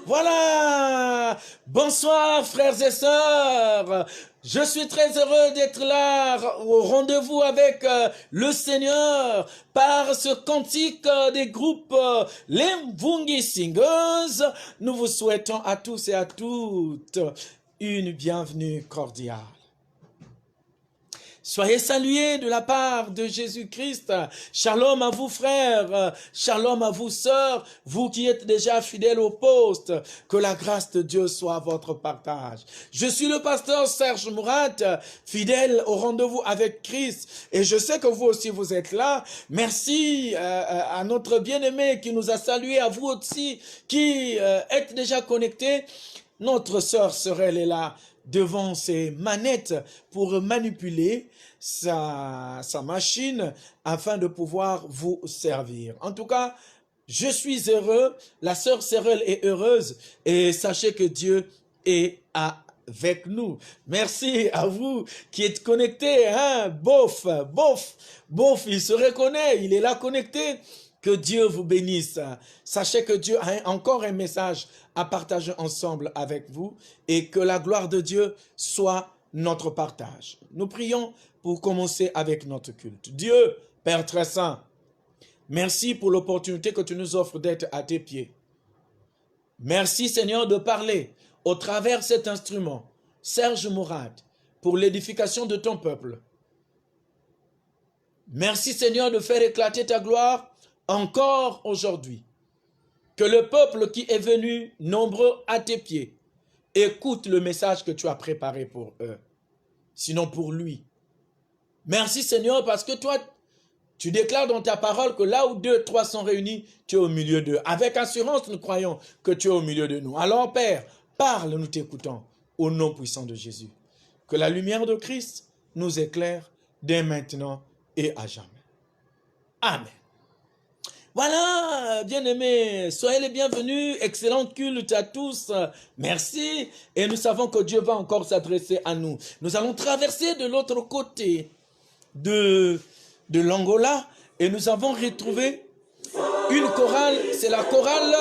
Voilà, bonsoir frères et sœurs, je suis très heureux d'être là au rendez-vous avec le Seigneur par ce cantique des groupes les Mvungi Singers. Nous vous souhaitons à tous et à toutes une bienvenue cordiale. Soyez salués de la part de Jésus-Christ. Shalom à vous frères, shalom à vous sœurs, vous qui êtes déjà fidèles au poste. Que la grâce de Dieu soit à votre partage. Je suis le pasteur Serge Mourat, fidèle au rendez-vous avec Christ. Et je sais que vous aussi vous êtes là. Merci à notre bien-aimé qui nous a salués, à vous aussi qui êtes déjà connectés. Notre sœur Sorel est là devant ses manettes pour manipuler sa machine afin de pouvoir vous servir. En tout cas, je suis heureux, la sœur Sorel est heureuse et sachez que Dieu est avec nous. Merci à vous qui êtes connectés, hein, bof, il se reconnaît, il est là connecté. Que Dieu vous bénisse. Sachez que Dieu a encore un message à partager ensemble avec vous et que la gloire de Dieu soit notre partage. Nous prions pour commencer avec notre culte. Dieu, Père très saint, merci pour l'opportunité que tu nous offres d'être à tes pieds. Merci Seigneur de parler au travers de cet instrument, Serge Mourat, pour l'édification de ton peuple. Merci Seigneur de faire éclater ta gloire encore aujourd'hui. Que le peuple qui est venu nombreux à tes pieds écoute le message que tu as préparé pour eux, sinon pour lui. Merci Seigneur parce que toi, tu déclares dans ta parole que là où 2, 3 sont réunis, tu es au milieu d'eux. Avec assurance, nous croyons que tu es au milieu de nous. Alors Père, parle, nous t'écoutons, au nom puissant de Jésus. Que la lumière de Christ nous éclaire dès maintenant et à jamais. Amen. Voilà, bien-aimés, soyez les bienvenus, excellent culte à tous, merci, et nous savons que Dieu va encore s'adresser à nous. Nous allons traverser de l'autre côté de l'Angola, et nous avons retrouvé une chorale, c'est la chorale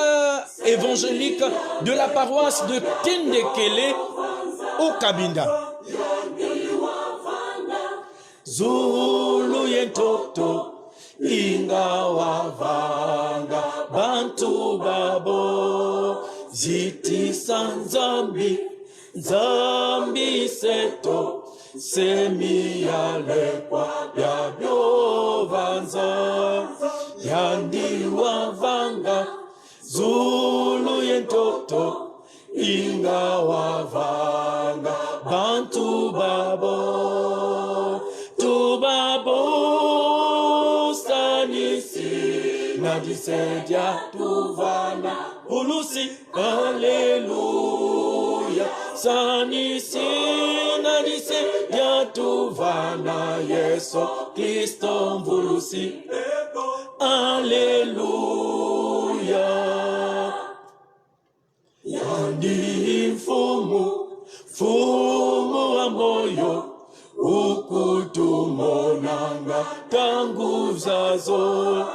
évangélique de la paroisse de Tendekele au Kabinda. Zulu yentoto ingawavanga bantu babo ziti sanzambi nzambi seto semiyalekwa yabyovanza yandiwavanga Zulu yentoto ingawavanga bantu babo tubabo sanisi nadisedia tuvana ulusi haleluya sanisi nadisedia tuvana Yesu Kristo mvulusi haleluya yandi mfumu wa moyo ukutumonanga tangu zazo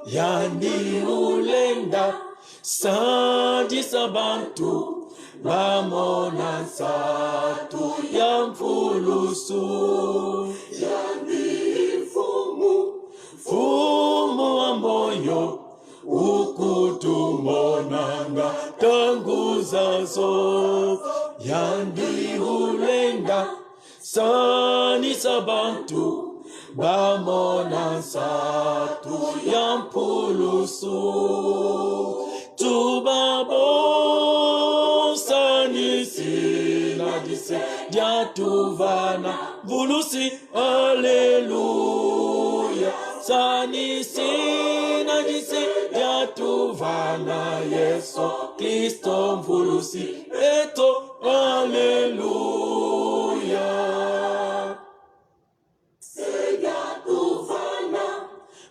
yandi ulenda sadi sabantu bamona satu ya mfulusu yandi mfumu wa moyo ukutumonanga tangu zazo yandi ulenda sani sabantu bamona satu yampulusu tubabo sani sinadise diatuvana vulusi aleluya sani sinadise diatuvana Yesu Kristo mvulusi eto aleluya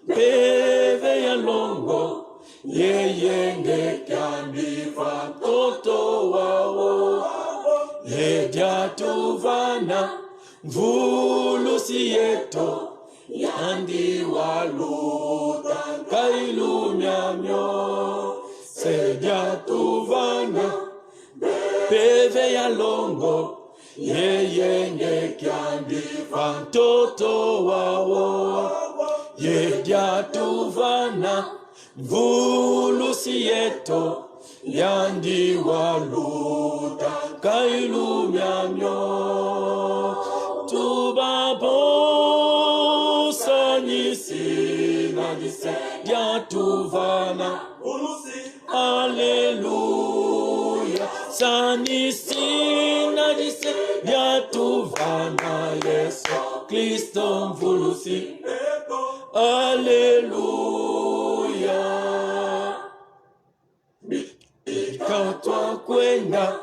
Beve ya longo yeyenge kandifa toto wao yedia tuvana mvulusi yeto yandi waluta kailumyamyo sedia tuvana beve ya longo yeyenge kandifa toto wao yedia tuvana mvulusi yeto yandi waluta kailumyamyo tubabo sanisi nadise dia tuvana aleluya sanisi nadise dia tuvana Yesu Kristo mvulusi Aleluya. Ikatwa kwenda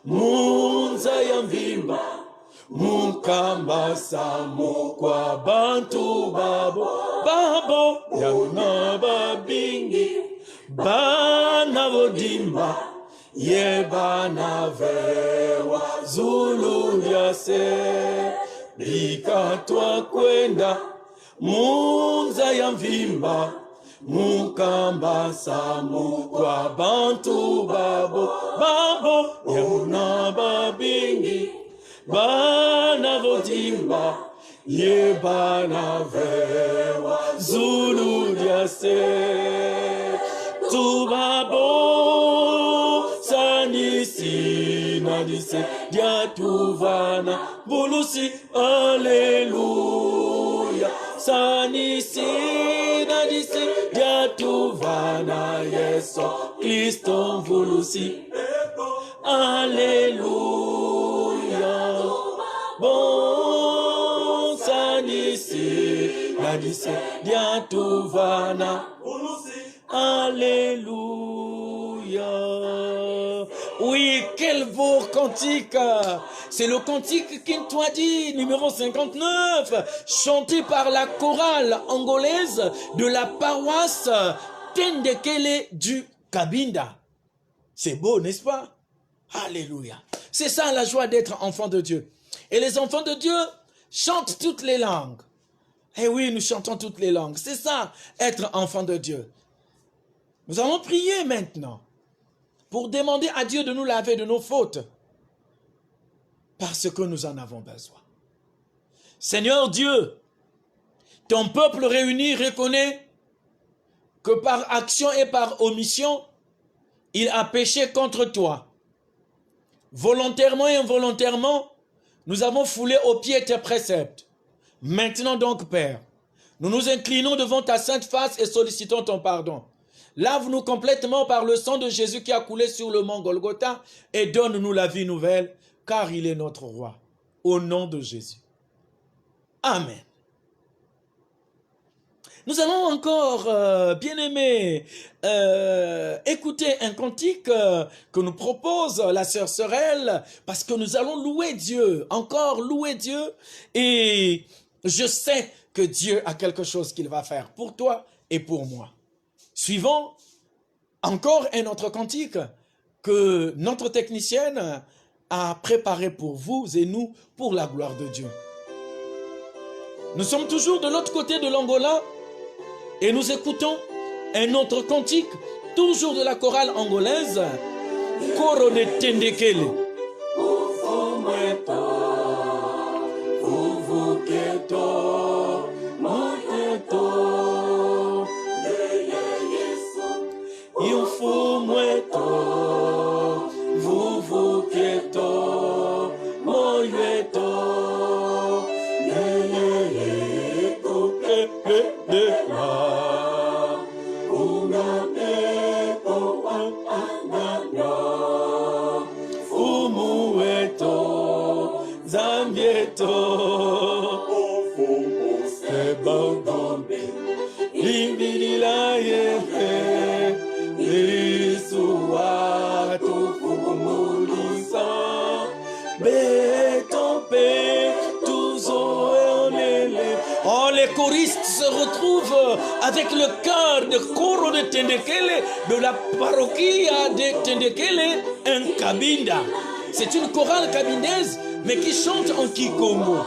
munza ya mvimba mukamba samu kwa bantu babo yana babingi bana vodimba ye bana vewa Zulu yase ikatwa kwenda munza ya mvimba mukamba samu kwa bantu babo yana babingi bana vodimba ye bana vewa Zulu yase tubabo sanisi nadise diatuvana bulusi aleluya sanisi nadise diatuvana Yesu Kristo mvulusi aleluya bon sanisi nadise diatuvana alléluia. Oui, quel beau cantique! C'est le cantique Kintwadi, numéro 59, chanté par la chorale angolaise de la paroisse Tendekele du Kabinda. C'est beau, n'est-ce pas? Alléluia. C'est ça la joie d'être enfant de Dieu. Et les enfants de Dieu chantent toutes les langues. Eh oui, nous chantons toutes les langues. C'est ça, être enfant de Dieu. Nous allons prier maintenant pour demander à Dieu de nous laver de nos fautes parce que nous en avons besoin. Seigneur Dieu, ton peuple réuni reconnaît que par action et par omission, il a péché contre toi. Volontairement et involontairement, nous avons foulé aux pieds tes préceptes. Maintenant donc, Père, nous nous inclinons devant ta sainte face et sollicitons ton pardon. Lave-nous complètement par le sang de Jésus qui a coulé sur le mont Golgotha et donne-nous la vie nouvelle, car il est notre roi. Au nom de Jésus. Amen. Nous allons encore, bien-aimés, écouter un cantique que nous propose la sœur Sorel, parce que nous allons louer Dieu, encore louer Dieu, et je sais que Dieu a quelque chose qu'il va faire pour toi et pour moi. Suivons encore un autre cantique que notre technicienne a préparé pour vous et nous, pour la gloire de Dieu. Nous sommes toujours de l'autre côté de l'Angola et nous écoutons un autre cantique, toujours de la chorale angolaise, Coro de Tendekele. Oh, les choristes se retrouvent avec le chœur de Coro de Tendekele de la parochia de Tendekele en Cabinda. C'est une chorale cabindaise, mais qui chante en Kikongo,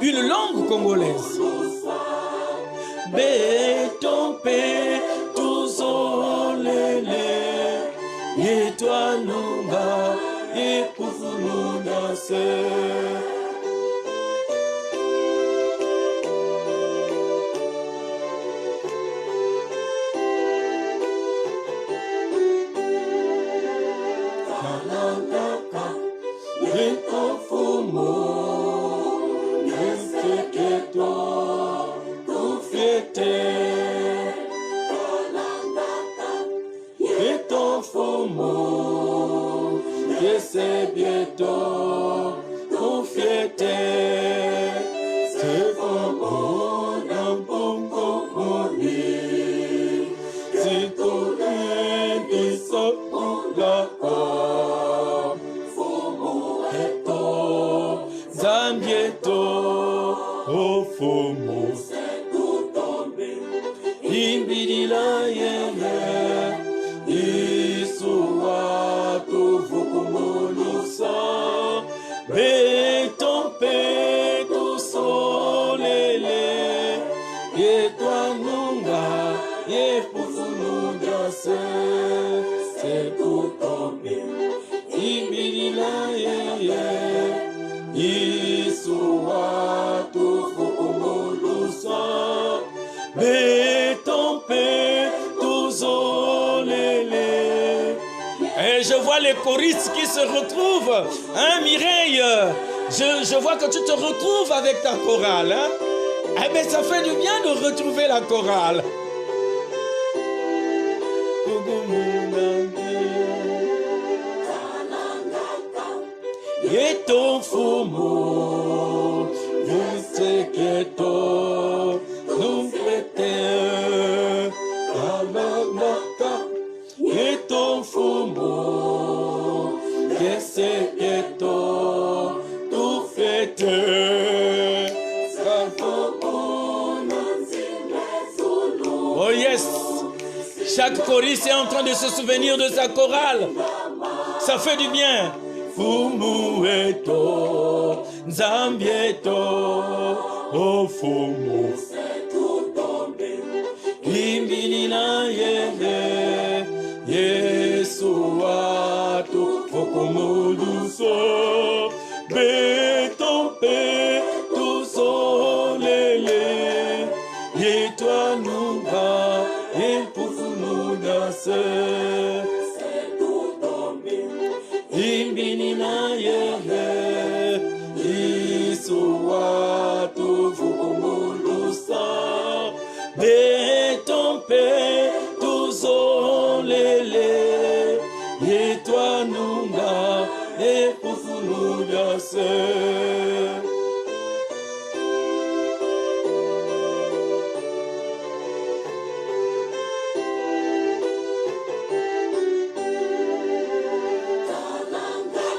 une langue congolaise. Betompe tuzolele yetwa nunga ekufununase. Et je vois les choristes qui se retrouvent. Hein, Mireille? Je vois que tu te retrouves avec ta chorale. Hein? Eh bien, ça fait du bien de retrouver la chorale. Et ton fumo, je sais que toi, nous prêtons à la et ton fumo, je sais que toi, tout fait. Oh yes! Chaque choriste est en train de se souvenir de sa chorale. Ça fait du bien. Fumu eto, Zambieto, oh fumu. Limbini na yeye, como douceur, bétompé, tout solélé, et toi nous bas, et pour nous danser. Imbinina yeye, isuwa tuvu kumulusa, bétompé, tout solélé, et toi nous bas, et pour nous danser.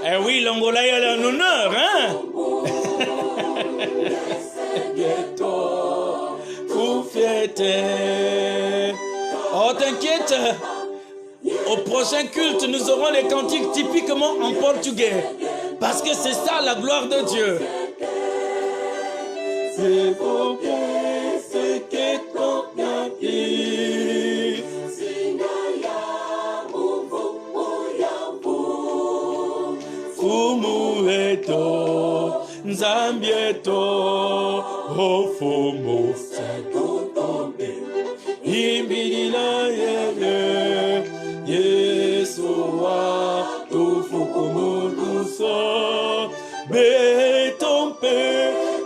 Eh oui, l'Angola a un honneur, hein? Pour fêter. Oh, t'inquiète. Au prochain culte, nous aurons les cantiques typiquement en portugais. Parce que c'est ça la gloire de Dieu. C'est pour ce que ton bien dit. Fumueto, Nzambieto, Ofumo, Sakotombe, Imbidila yeye, Yesua, Tufukumutuso, Betompe,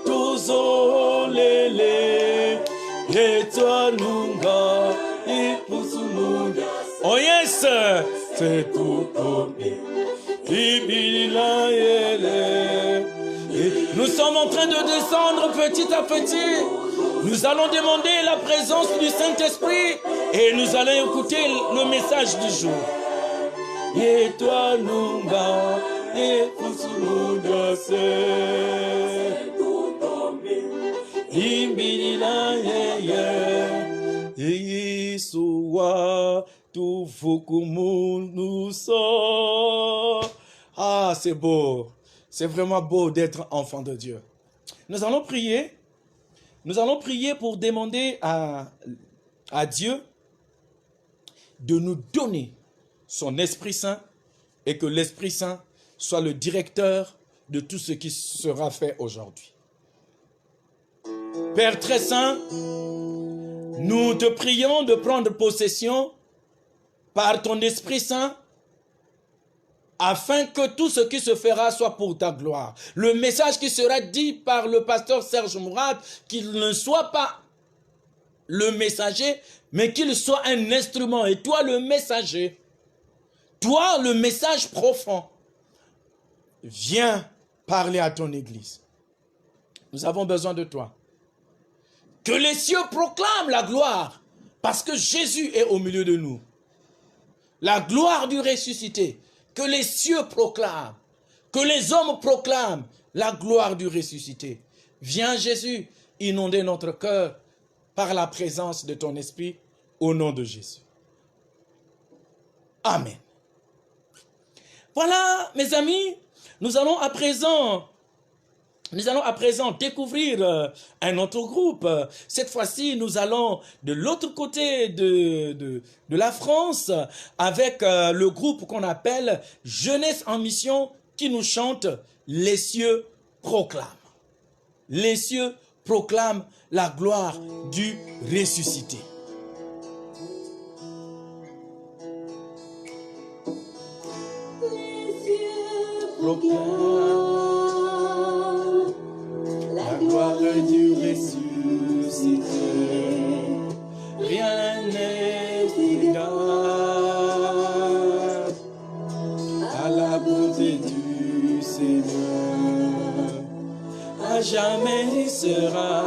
Tuzolele, Etuanunga, Ipusumuga. Oh yes, c'est tout tombé. Nous sommes en train de descendre petit à petit. Nous allons demander la présence du Saint-Esprit et nous allons écouter le message du jour. Et toi, nous va, et pour nous Ah, c'est beau. C'est vraiment beau d'être enfant de Dieu. Nous allons prier. Nous allons prier pour demander à Dieu de nous donner son Esprit Saint et que l'Esprit Saint soit le directeur de tout ce qui sera fait aujourd'hui. Père très saint, nous te prions de prendre possession par ton Esprit Saint afin que tout ce qui se fera soit pour ta gloire. Le message qui sera dit par le pasteur Serge Mourad, qu'il ne soit pas le messager, mais qu'il soit un instrument. Et toi, le messager, toi, le message profond, viens parler à ton Église. Nous avons besoin de toi. Que les cieux proclament la gloire, parce que Jésus est au milieu de nous. La gloire du ressuscité. Que les cieux proclament, que les hommes proclament la gloire du ressuscité. Viens Jésus, inonder notre cœur par la présence de ton Esprit, au nom de Jésus. Amen. Voilà, mes amis, nous allons à présent découvrir un autre groupe. Cette fois-ci, nous allons de l'autre côté de la France avec le groupe qu'on appelle Jeunesse en Mission qui nous chante « Les cieux proclament ». Les cieux proclament la gloire du ressuscité. Les cieux proclament la gloire du ressuscité, rien n'est égal à la bonté du Seigneur, à jamais il sera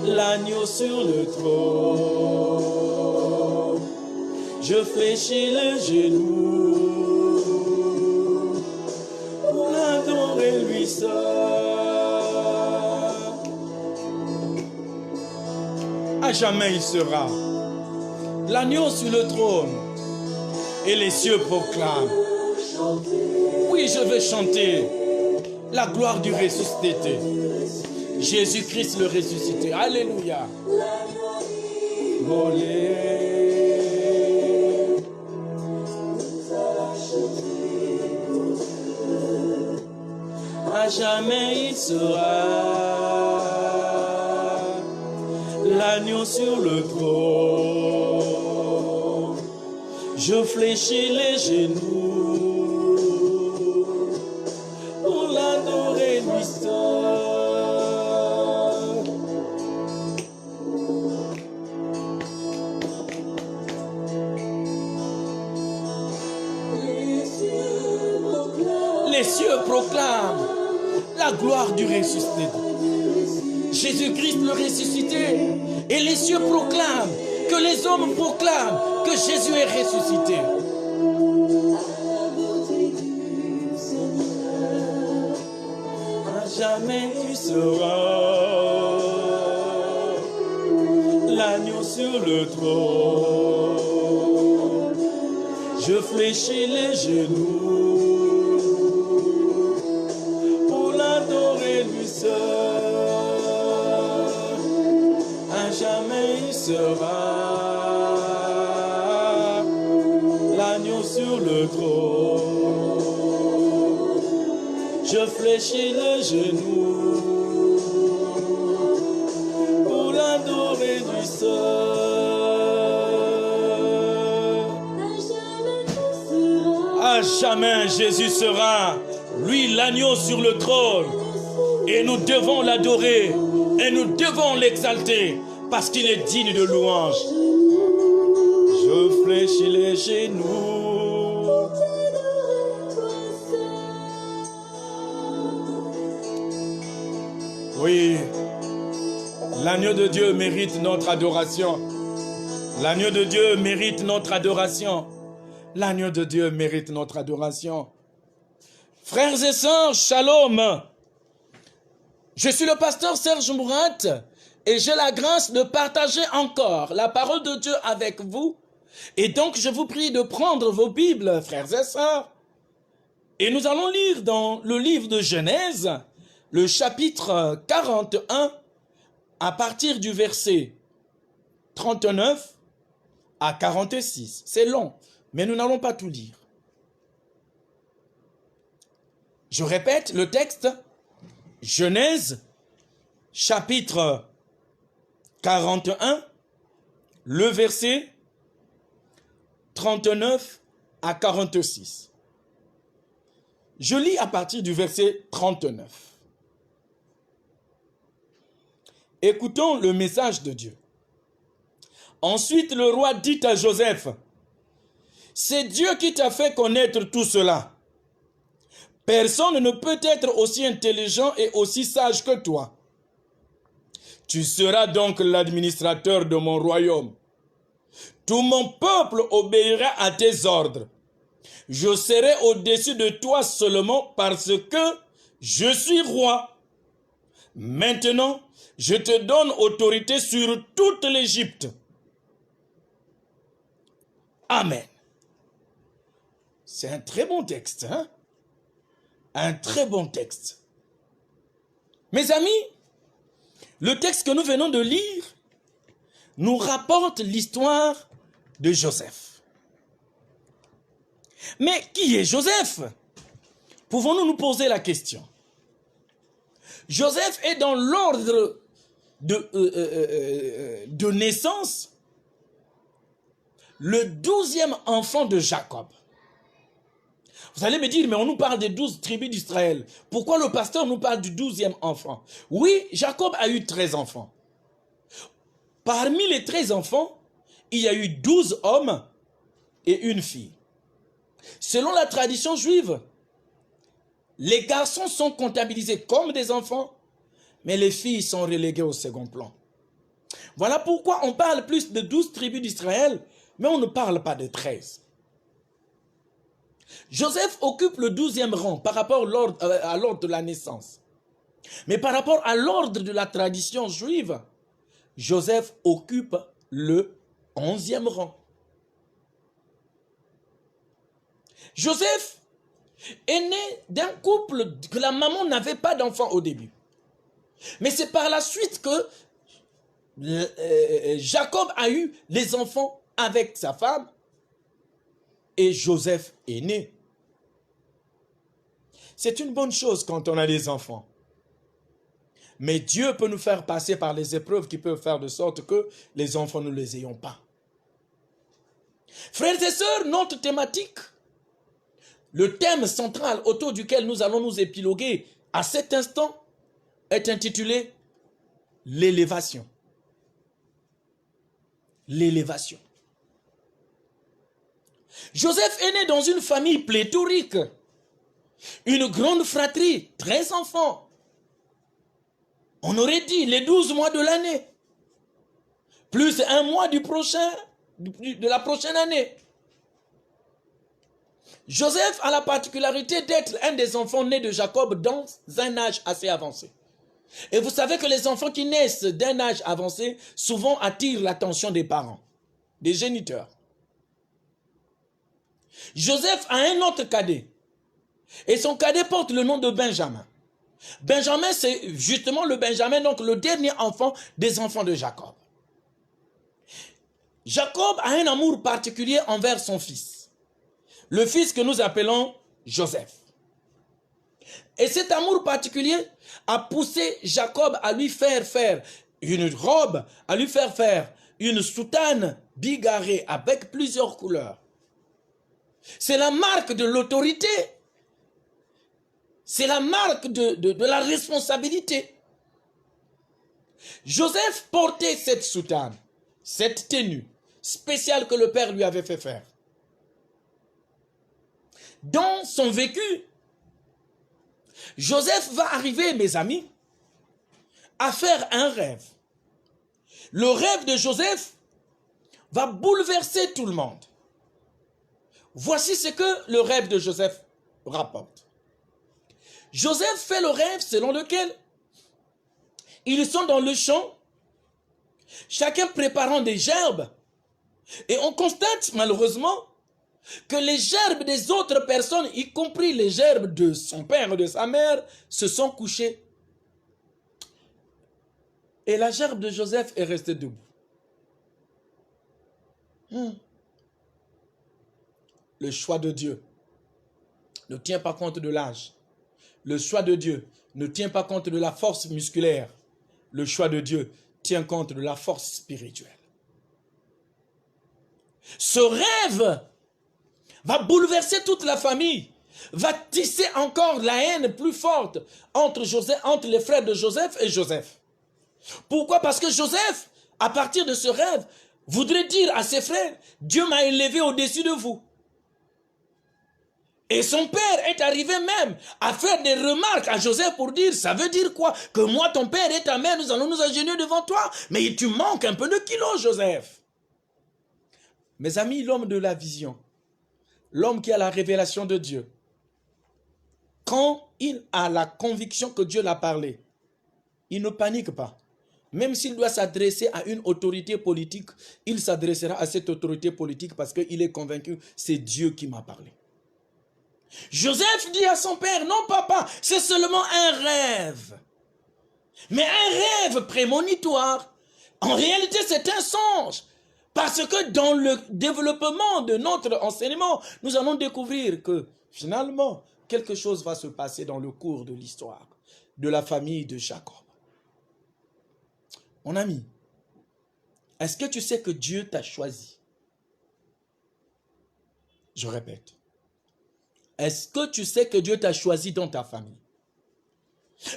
l'agneau sur le trône. Je fléchis le genou pour l'adorer lui seul. À jamais il sera l'agneau sur le trône et les cieux proclament. Oui, je vais chanter la gloire du ressuscité. Jésus-Christ le ressuscité. Alléluia. À jamais il sera l'agneau sur le trône. Je fléchis les genoux pour l'adorer lui seul. Les cieux proclament la gloire du ressuscité. Jésus-Christ le ressuscité. Et les cieux proclament, que les hommes proclament que Jésus est ressuscité. À jamais tu seras l'agneau sur le trône. Je fléchis les genoux pour l'adorer lui seul. À jamais il sera l'agneau sur le trône. Je fléchis les genoux pour l'adorer lui seul. À jamais Jésus sera, lui l'agneau sur le trône. Et nous devons l'adorer et nous devons l'exalter parce qu'il est digne de louange. Je fléchis les genoux. Oui, l'agneau de Dieu mérite notre adoration. L'agneau de Dieu mérite notre adoration. L'agneau de Dieu mérite notre adoration. Frères et sœurs, shalom. Je suis le pasteur Serge Mourat et j'ai la grâce de partager encore la parole de Dieu avec vous. Et donc, je vous prie de prendre vos Bibles, frères et sœurs. Et nous allons lire dans le livre de Genèse, le chapitre 41, à partir du verset 39 à 46. C'est long, mais nous n'allons pas tout lire. Je répète le texte, Genèse, chapitre 41, le verset 39 à 46. Je lis à partir du verset 39. Écoutons le message de Dieu. Ensuite, le roi dit à Joseph, « C'est Dieu qui t'a fait connaître tout cela. Personne ne peut être aussi intelligent et aussi sage que toi. Tu seras donc l'administrateur de mon royaume. Tout mon peuple obéira à tes ordres. Je serai au-dessus de toi seulement parce que je suis roi. Maintenant, je te donne autorité sur toute l'Égypte. » Amen. C'est un très bon texte, hein? Un très bon texte. Mes amis, le texte que nous venons de lire nous rapporte l'histoire de Joseph. Mais qui est Joseph? Pouvons-nous nous poser la question? Joseph est dans l'ordre de naissance le 12e enfant de Jacob. Vous allez me dire, mais on nous parle des 12 tribus d'Israël. Pourquoi le pasteur nous parle du 12e enfant? Oui, Jacob a eu 13 enfants. Parmi les 13 enfants, il y a eu 12 hommes et une fille. Selon la tradition juive, les garçons sont comptabilisés comme des enfants, mais les filles sont reléguées au second plan. Voilà pourquoi on parle plus de 12 tribus d'Israël, mais on ne parle pas de 13. Joseph occupe le 12e rang par rapport à l'ordre de la naissance. Mais par rapport à l'ordre de la tradition juive, Joseph occupe le 11e rang. Joseph est né d'un couple que la maman n'avait pas d'enfant au début. Mais c'est par la suite que Jacob a eu les enfants avec sa femme et Joseph est né. C'est une bonne chose quand on a des enfants. Mais Dieu peut nous faire passer par les épreuves qui peuvent faire de sorte que les enfants ne les ayons pas. Frères et sœurs, notre thématique, le thème central autour duquel nous allons nous épiloguer à cet instant est intitulé l'élévation. L'élévation. Joseph est né dans une famille pléthorique, une grande fratrie, 13 enfants. On aurait dit les 12 mois de l'année, plus un mois de la prochaine année. Joseph a la particularité d'être un des enfants nés de Jacob dans un âge assez avancé. Et vous savez que les enfants qui naissent d'un âge avancé souvent attirent l'attention des parents, des géniteurs. Joseph a un autre cadet. Et son cadet porte le nom de Benjamin. Benjamin, c'est justement le Benjamin, donc le dernier enfant des enfants de Jacob. Jacob a un amour particulier envers son fils. Le fils que nous appelons Joseph. Et cet amour particulier a poussé Jacob à lui faire une robe, à lui faire une soutane bigarrée avec plusieurs couleurs. C'est la marque de l'autorité. C'est la marque de la responsabilité. Joseph portait cette soutane, cette tenue spéciale que le père lui avait fait faire. Dans son vécu, Joseph va arriver, mes amis, à faire un rêve. Le rêve de Joseph va bouleverser tout le monde. Voici ce que le rêve de Joseph rapporte. Joseph fait le rêve selon lequel ils sont dans le champ, chacun préparant des gerbes, et on constate malheureusement que les gerbes des autres personnes, y compris les gerbes de son père et de sa mère, se sont couchées. Et la gerbe de Joseph est restée debout. Le choix de Dieu ne tient pas compte de l'âge. Le choix de Dieu ne tient pas compte de la force musculaire. Le choix de Dieu tient compte de la force spirituelle. Ce rêve va bouleverser toute la famille, va tisser encore la haine plus forte entre les frères de Joseph et Joseph. Pourquoi? Parce que Joseph, à partir de ce rêve, voudrait dire à ses frères, Dieu m'a élevé au-dessus de vous. Et son père est arrivé même à faire des remarques à Joseph pour dire, ça veut dire quoi? Que moi, ton père et ta mère, nous allons nous agenouiller devant toi. Mais tu manques un peu de kilos, Joseph. Mes amis, l'homme de la vision, l'homme qui a la révélation de Dieu, quand il a la conviction que Dieu l'a parlé, il ne panique pas. Même s'il doit s'adresser à une autorité politique, il s'adressera à cette autorité politique parce qu'il est convaincu, c'est Dieu qui m'a parlé. Joseph dit à son père, non papa, c'est seulement un rêve. Mais un rêve prémonitoire, en réalité c'est un songe. Parce que dans le développement de notre enseignement, nous allons découvrir que finalement, quelque chose va se passer dans le cours de l'histoire de la famille de Jacob. Mon ami, est-ce que tu sais que Dieu t'a choisi? Je répète. Est-ce que tu sais que Dieu t'a choisi dans ta famille?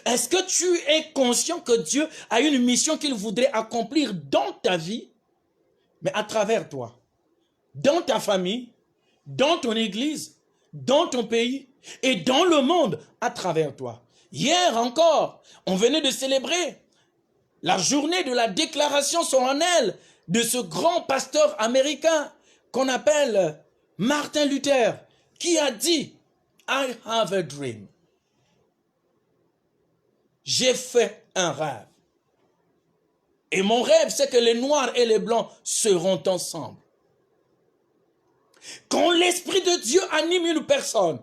Est-ce que tu es conscient que Dieu a une mission qu'il voudrait accomplir dans ta vie, mais à travers toi, dans ta famille, dans ton église, dans ton pays et dans le monde à travers toi? Hier encore, on venait de célébrer la journée de la déclaration solennelle de ce grand pasteur américain qu'on appelle Martin Luther, qui a dit « I have a dream ». J'ai fait un rêve. Et mon rêve, c'est que les noirs et les blancs seront ensemble. Quand l'Esprit de Dieu anime une personne,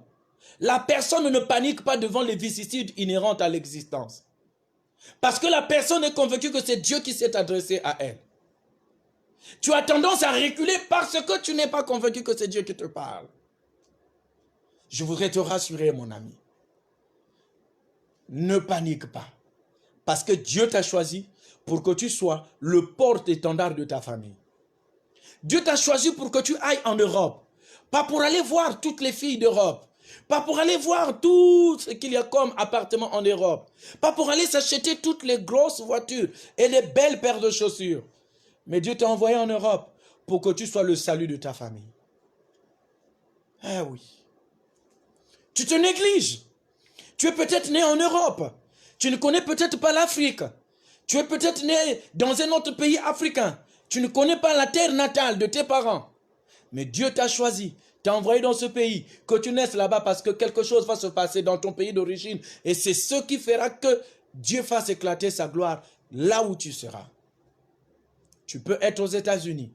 la personne ne panique pas devant les vicissitudes inhérentes à l'existence. Parce que la personne est convaincue que c'est Dieu qui s'est adressé à elle. Tu as tendance à reculer parce que tu n'es pas convaincu que c'est Dieu qui te parle. Je voudrais te rassurer, mon ami. ne panique pas. Parce que Dieu t'a choisi pour que tu sois le porte-étendard de ta famille. Dieu t'a choisi pour que tu ailles en Europe. Pas pour aller voir toutes les filles d'Europe. Pas pour aller voir tout ce qu'il y a comme appartement en Europe. Pas pour aller s'acheter toutes les grosses voitures et les belles paires de chaussures. Mais Dieu t'a envoyé en Europe pour que tu sois le salut de ta famille. Ah oui. Tu te négliges. Tu es peut-être né en Europe. Tu ne connais peut-être pas l'Afrique. Tu es peut-être né dans un autre pays africain. Tu ne connais pas la terre natale de tes parents. Mais Dieu t'a choisi, t'a envoyé dans ce pays, que tu naisses là-bas parce que quelque chose va se passer dans ton pays d'origine. Et c'est ce qui fera que Dieu fasse éclater sa gloire là où tu seras. Tu peux être aux États-Unis.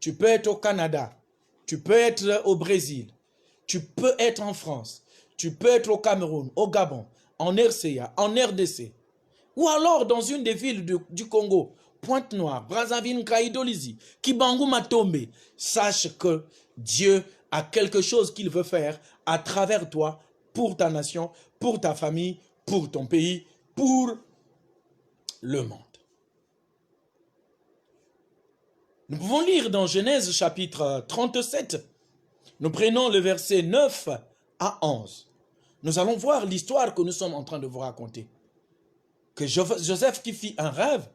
Tu peux être au Canada. Tu peux être au Brésil. Tu peux être en France. Tu peux être au Cameroun, au Gabon, en RCA, en RDC. Ou alors dans une des villes du Congo, Pointe-Noire, Brazzaville, Kaïdolizi, Kibangu, Matombe. Sache que Dieu a quelque chose qu'il veut faire à travers toi, pour ta nation, pour ta famille, pour ton pays, pour le monde. Nous pouvons lire dans Genèse chapitre 37, nous prenons le verset 9 à 11. Nous allons voir l'histoire que nous sommes en train de vous raconter. Que Joseph qui fit un rêve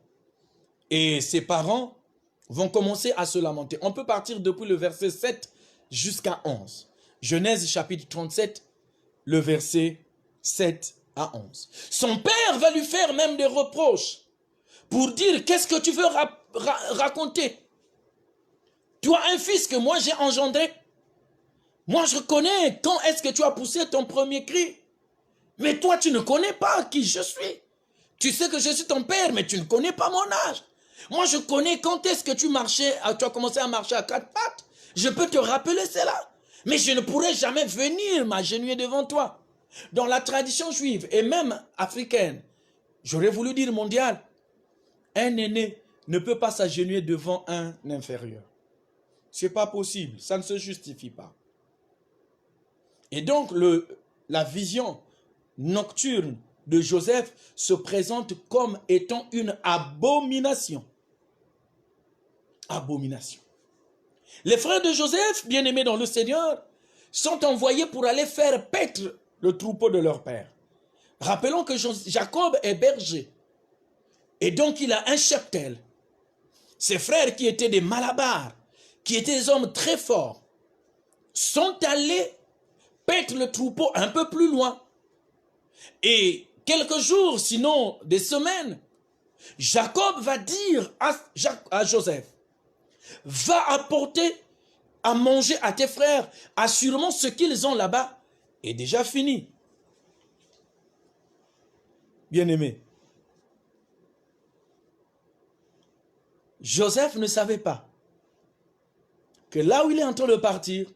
et ses parents vont commencer à se lamenter. On peut partir depuis le verset 7 jusqu'à 11. Genèse chapitre 37, le verset 7 à 11. Son père va lui faire même des reproches pour dire qu'est-ce que tu veux raconter. Tu as un fils que moi j'ai engendré. Moi je connais quand est-ce que tu as poussé ton premier cri. Mais toi tu ne connais pas qui je suis. Tu sais que je suis ton père, mais tu ne connais pas mon âge. Moi, je connais quand est-ce que tu as commencé à marcher à quatre pattes. Je peux te rappeler cela. Mais je ne pourrai jamais venir m'agenouiller devant toi. Dans la tradition juive et même africaine, j'aurais voulu dire mondiale, un aîné ne peut pas s'agenouiller devant un inférieur. Ce n'est pas possible, ça ne se justifie pas. Et donc, la vision nocturne de Joseph se présente comme étant une abomination. Abomination. Les frères de Joseph, bien-aimés dans le Seigneur, sont envoyés pour aller faire paître le troupeau de leur père. Rappelons que Jacob est berger. Et donc il a un cheptel. Ses frères qui étaient des malabars, qui étaient des hommes très forts, sont allés paître le troupeau un peu plus loin. Et quelques jours, sinon des semaines, Jacob va dire à Joseph, va apporter à manger à tes frères, assurément ce qu'ils ont là-bas est déjà fini. Bien-aimé, Joseph ne savait pas que là où il est en train de partir,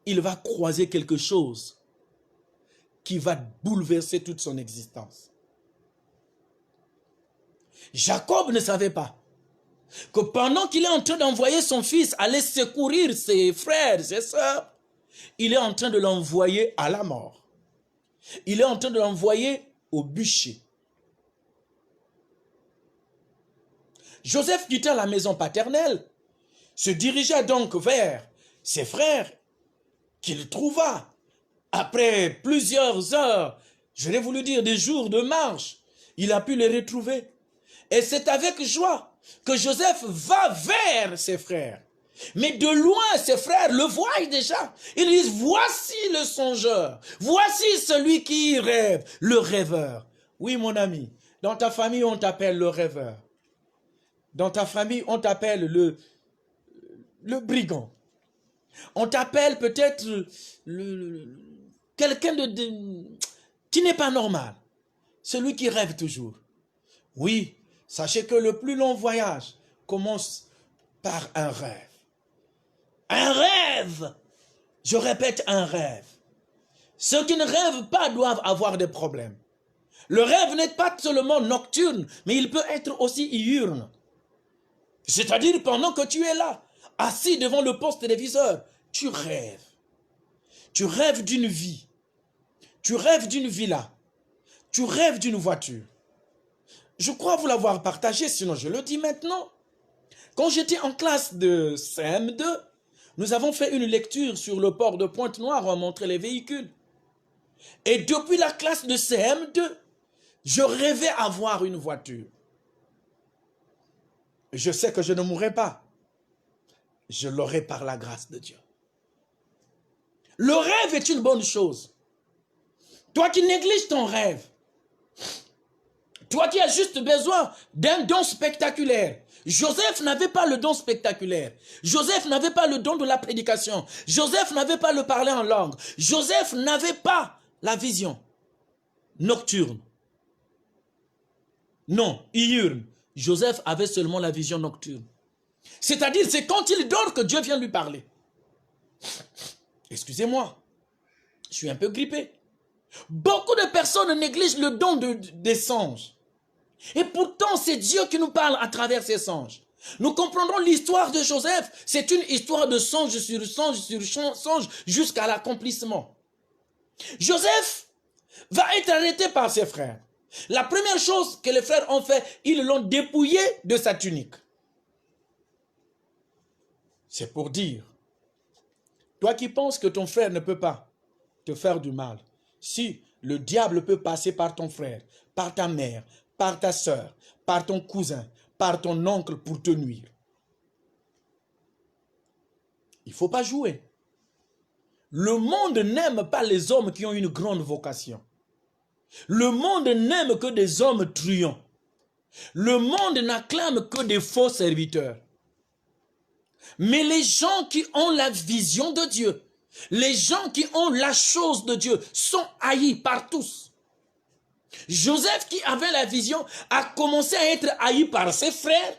il va croiser quelque chose qui va bouleverser toute son existence. Jacob ne savait pas que pendant qu'il est en train d'envoyer son fils aller secourir ses frères, ses sœurs, il est en train de l'envoyer à la mort. Il est en train de l'envoyer au bûcher. Joseph quitta la maison paternelle, se dirigea donc vers ses frères qu'il trouva après plusieurs heures, je l'ai voulu dire des jours de marche, il a pu les retrouver. Et c'est avec joie que Joseph va vers ses frères. Mais de loin, ses frères le voient déjà. Ils disent, voici le songeur, voici celui qui rêve, le rêveur. Oui, mon ami, dans ta famille, on t'appelle le rêveur. Dans ta famille, on t'appelle le brigand. On t'appelle peut-être quelqu'un qui n'est pas normal. Celui qui rêve toujours. Oui, sachez que le plus long voyage commence par un rêve. Un rêve! Je répète, un rêve. Ceux qui ne rêvent pas doivent avoir des problèmes. Le rêve n'est pas seulement nocturne, mais il peut être aussi diurne. C'est-à-dire pendant que tu es là, assis devant le poste téléviseur, tu rêves. Tu rêves d'une vie. Tu rêves d'une villa. Tu rêves d'une voiture. Je crois vous l'avoir partagé, sinon je le dis maintenant. Quand j'étais en classe de CM2, nous avons fait une lecture sur le port de Pointe-Noire, on montrait les véhicules. Et depuis la classe de CM2, je rêvais avoir une voiture. Je sais que je ne mourrai pas. Je l'aurai par la grâce de Dieu. Le rêve est une bonne chose. Toi qui négliges ton rêve, toi qui as juste besoin d'un don spectaculaire. Joseph n'avait pas le don spectaculaire. Joseph n'avait pas le don de la prédication. Joseph n'avait pas le parler en langue. Joseph n'avait pas la vision nocturne. Non, diurne. Joseph avait seulement la vision nocturne. C'est-à-dire, c'est quand il dort que Dieu vient lui parler. Excusez-moi, je suis un peu grippé. Beaucoup de personnes négligent le don des songes. Et pourtant, c'est Dieu qui nous parle à travers ces songes. Nous comprendrons l'histoire de Joseph. C'est une histoire de songe sur songe sur songe jusqu'à l'accomplissement. Joseph va être arrêté par ses frères. La première chose que les frères ont fait, ils l'ont dépouillé de sa tunique. C'est pour dire, toi qui penses que ton frère ne peut pas te faire du mal, si le diable peut passer par ton frère, par ta mère, par ta soeur, par ton cousin, par ton oncle pour te nuire, il ne faut pas jouer. Le monde n'aime pas les hommes qui ont une grande vocation. Le monde n'aime que des hommes truands. Le monde n'acclame que des faux serviteurs. Mais les gens qui ont la vision de Dieu, les gens qui ont la chose de Dieu sont haïs par tous. Joseph qui avait la vision a commencé à être haï par ses frères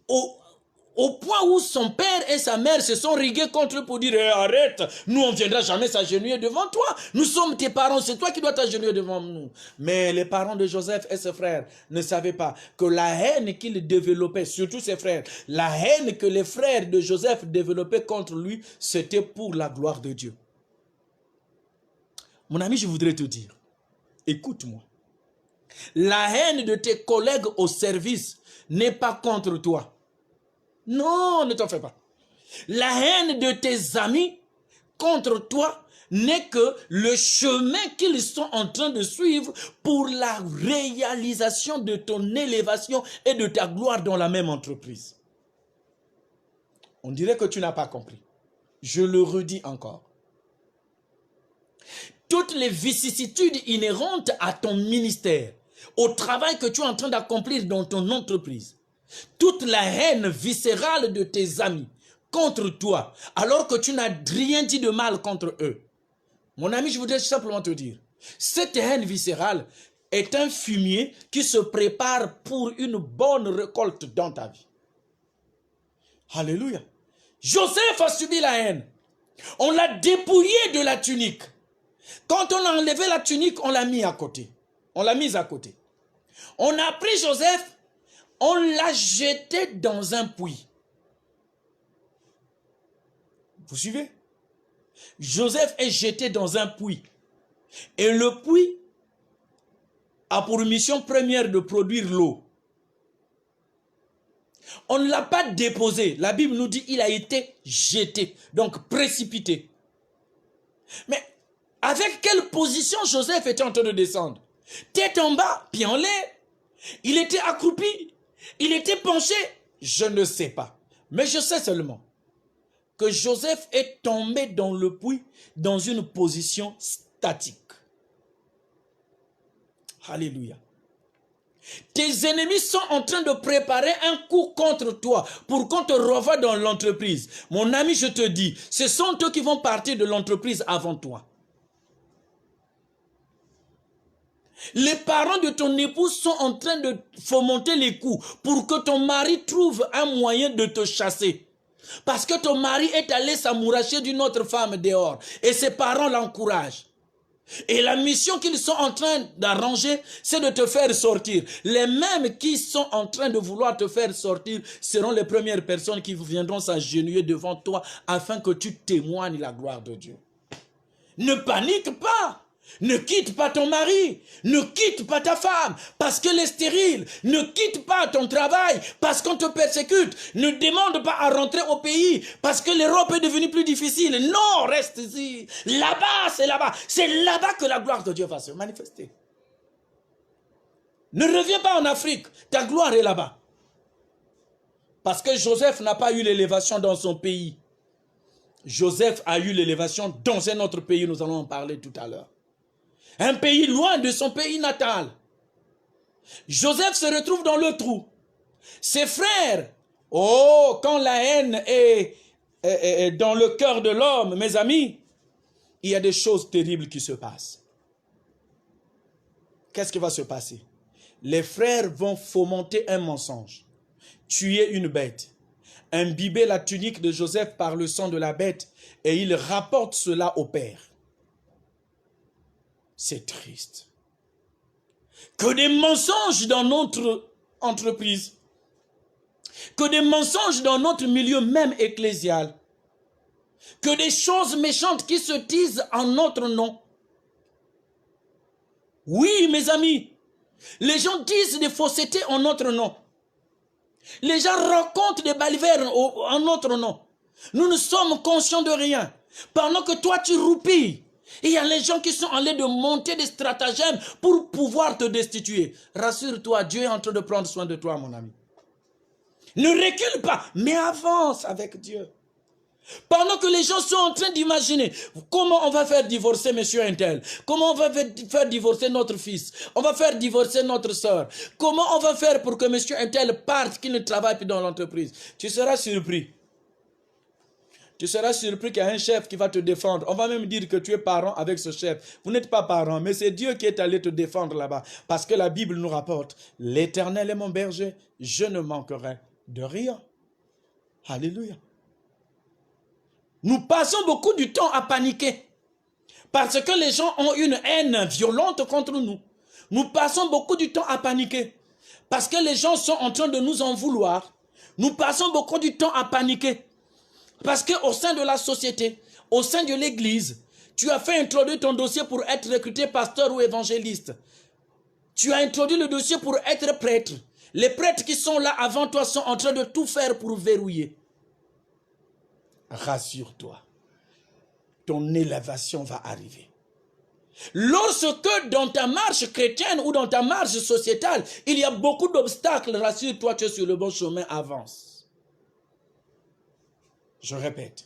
au point où son père et sa mère se sont rigués contre eux pour dire arrête, nous on ne viendra jamais s'agenouiller devant toi. Nous sommes tes parents, c'est toi qui dois t'agenouiller devant nous. Mais les parents de Joseph et ses frères ne savaient pas que la haine qu'ils développaient, surtout ses frères, la haine que les frères de Joseph développaient contre lui, c'était pour la gloire de Dieu. Mon ami, je voudrais te dire, écoute-moi. La haine de tes collègues au service n'est pas contre toi. Non, ne t'en fais pas. La haine de tes amis contre toi n'est que le chemin qu'ils sont en train de suivre pour la réalisation de ton élévation et de ta gloire dans la même entreprise. On dirait que tu n'as pas compris. Je le redis encore. Toutes les vicissitudes inhérentes à ton ministère, au travail que tu es en train d'accomplir dans ton entreprise, toute la haine viscérale de tes amis contre toi, alors que tu n'as rien dit de mal contre eux. Mon ami, je voudrais simplement te dire, cette haine viscérale est un fumier qui se prépare pour une bonne récolte dans ta vie. Alléluia. Joseph a subi la haine. On l'a dépouillé de la tunique. Quand on a enlevé la tunique, on l'a mis à côté. On l'a mise à côté. On a pris Joseph, on l'a jeté dans un puits. Vous suivez? Joseph est jeté dans un puits. Et le puits a pour mission première de produire l'eau. On ne l'a pas déposé. La Bible nous dit qu'il a été jeté, donc précipité. Mais avec quelle position Joseph était en train de descendre? Tête en bas, pied en l'air. Il était accroupi. Il était penché. Je ne sais pas. Mais je sais seulement que Joseph est tombé dans le puits dans une position statique. Alléluia. Tes ennemis sont en train de préparer un coup contre toi pour qu'on te revoie dans l'entreprise. Mon ami, je te dis, ce sont eux qui vont partir de l'entreprise avant toi. Les parents de ton épouse sont en train de fomenter les coups pour que ton mari trouve un moyen de te chasser. Parce que ton mari est allé s'amouracher d'une autre femme dehors et ses parents l'encouragent. Et la mission qu'ils sont en train d'arranger, c'est de te faire sortir. Les mêmes qui sont en train de vouloir te faire sortir seront les premières personnes qui viendront s'agenouiller devant toi afin que tu témoignes la gloire de Dieu. Ne panique pas. Ne quitte pas ton mari, ne quitte pas ta femme parce qu'elle est stérile, ne quitte pas ton travail parce qu'on te persécute, ne demande pas à rentrer au pays parce que l'Europe est devenue plus difficile. Non, reste ici. Là-bas, c'est là-bas. C'est là-bas que la gloire de Dieu va se manifester. Ne reviens pas en Afrique, ta gloire est là-bas. Parce que Joseph n'a pas eu l'élévation dans son pays. Joseph a eu l'élévation dans un autre pays, nous allons en parler tout à l'heure. Un pays loin de son pays natal. Joseph se retrouve dans le trou. Ses frères, oh, quand la haine est dans le cœur de l'homme, mes amis, il y a des choses terribles qui se passent. Qu'est-ce qui va se passer? Les frères vont fomenter un mensonge, tuer une bête, imbiber la tunique de Joseph par le sang de la bête et ils rapportent cela au père. C'est triste. Que des mensonges dans notre entreprise, que des mensonges dans notre milieu même ecclésial, que des choses méchantes qui se disent en notre nom. Oui, mes amis, les gens disent des faussetés en notre nom. Les gens racontent des balivernes en notre nom. Nous ne sommes conscients de rien. Pendant que toi tu roupilles, il y a les gens qui sont en train de monter des stratagèmes pour pouvoir te destituer. Rassure-toi, Dieu est en train de prendre soin de toi, mon ami. Ne recule pas, mais avance avec Dieu. Pendant que les gens sont en train d'imaginer comment on va faire divorcer monsieur Intel, comment on va faire divorcer notre fils, on va faire divorcer notre soeur, comment on va faire pour que monsieur Intel parte, qu'il ne travaille plus dans l'entreprise. Tu seras surpris. Tu seras surpris qu'il y a un chef qui va te défendre. On va même dire que tu es parent avec ce chef. Vous n'êtes pas parent, mais c'est Dieu qui est allé te défendre là-bas. Parce que la Bible nous rapporte, l'Éternel est mon berger, je ne manquerai de rien. Alléluia. Nous passons beaucoup du temps à paniquer. Parce que les gens ont une haine violente contre nous. Nous passons beaucoup du temps à paniquer. Parce que les gens sont en train de nous en vouloir. Nous passons beaucoup du temps à paniquer. Parce qu'au sein de la société, au sein de l'église, tu as fait introduire ton dossier pour être recruté pasteur ou évangéliste. Tu as introduit le dossier pour être prêtre. Les prêtres qui sont là avant toi sont en train de tout faire pour verrouiller. Rassure-toi, ton élévation va arriver. Lorsque dans ta marche chrétienne ou dans ta marche sociétale, il y a beaucoup d'obstacles, rassure-toi, tu es sur le bon chemin, avance. Je répète,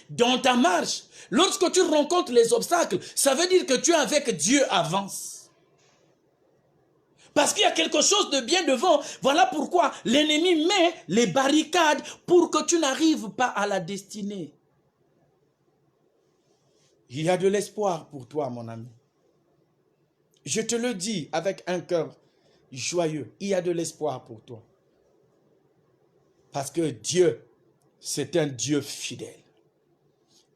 dans ta marche, lorsque tu rencontres les obstacles, ça veut dire que tu es avec Dieu, avance. Parce qu'il y a quelque chose de bien devant. Voilà pourquoi l'ennemi met les barricades pour que tu n'arrives pas à la destinée. Il y a de l'espoir pour toi, mon ami. Je te le dis avec un cœur joyeux. Il y a de l'espoir pour toi. Parce que Dieu, c'est un Dieu fidèle.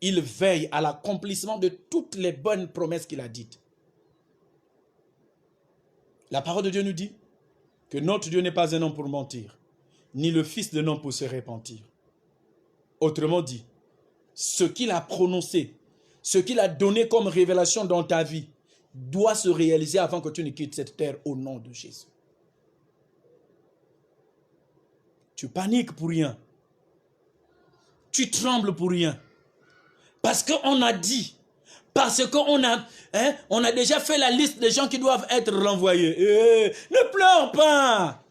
Il veille à l'accomplissement de toutes les bonnes promesses qu'il a dites. La parole de Dieu nous dit que notre Dieu n'est pas un homme pour mentir, ni le fils d'un homme pour se repentir. Autrement dit, ce qu'il a prononcé, ce qu'il a donné comme révélation dans ta vie, doit se réaliser avant que tu ne quittes cette terre au nom de Jésus. Tu paniques pour rien. Tu trembles pour rien. Parce qu'on a dit, parce qu'on a, on a déjà fait la liste des gens qui doivent être renvoyés. Ne pleure pas.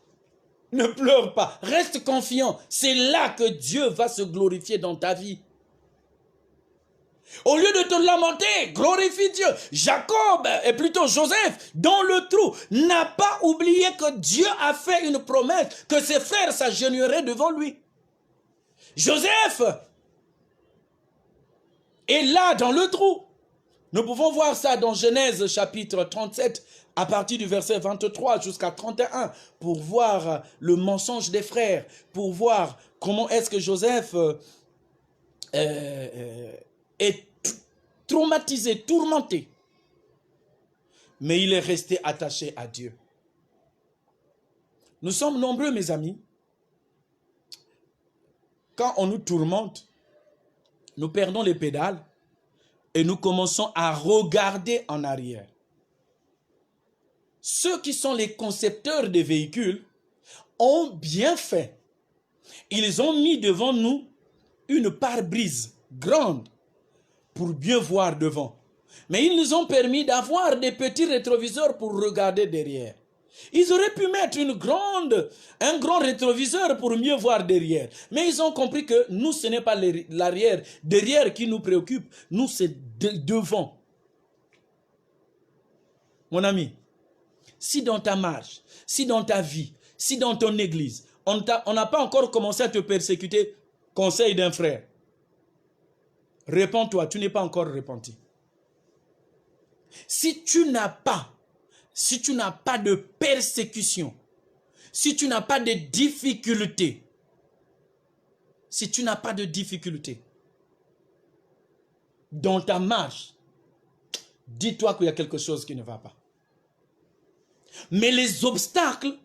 Ne pleure pas. Reste confiant. C'est là que Dieu va se glorifier dans ta vie. Au lieu de te lamenter, glorifie Dieu. Jacob, et plutôt Joseph, dans le trou, n'a pas oublié que Dieu a fait une promesse, que ses frères s'agenouilleraient devant lui. Joseph est là dans le trou. Nous pouvons voir ça dans Genèse chapitre 37, à partir du verset 23 jusqu'à 31, pour voir le mensonge des frères, pour voir comment est-ce que Joseph est traumatisé, tourmenté. Mais il est resté attaché à Dieu. Nous sommes nombreux, mes amis. Quand on nous tourmente, nous perdons les pédales. et nous commençons à regarder en arrière. Ceux qui sont les concepteurs des véhicules ont bien fait. Ils ont mis devant nous une pare-brise grande pour bien voir devant. Mais ils nous ont permis d'avoir des petits rétroviseurs pour regarder derrière. Ils auraient pu mettre un grand rétroviseur pour mieux voir derrière. Mais ils ont compris que nous, ce n'est pas l'arrière, derrière qui nous préoccupe. Nous, c'est devant. Mon ami, si dans ta marche, si dans ta vie, si dans ton église, on n'a pas encore commencé à te persécuter, conseil d'un frère, répands-toi, tu n'es pas encore repenti. Si tu n'as pas de persécution, si tu n'as pas de difficultés, dans ta marche, dis-toi qu'il y a quelque chose qui ne va pas. Mais les obstacles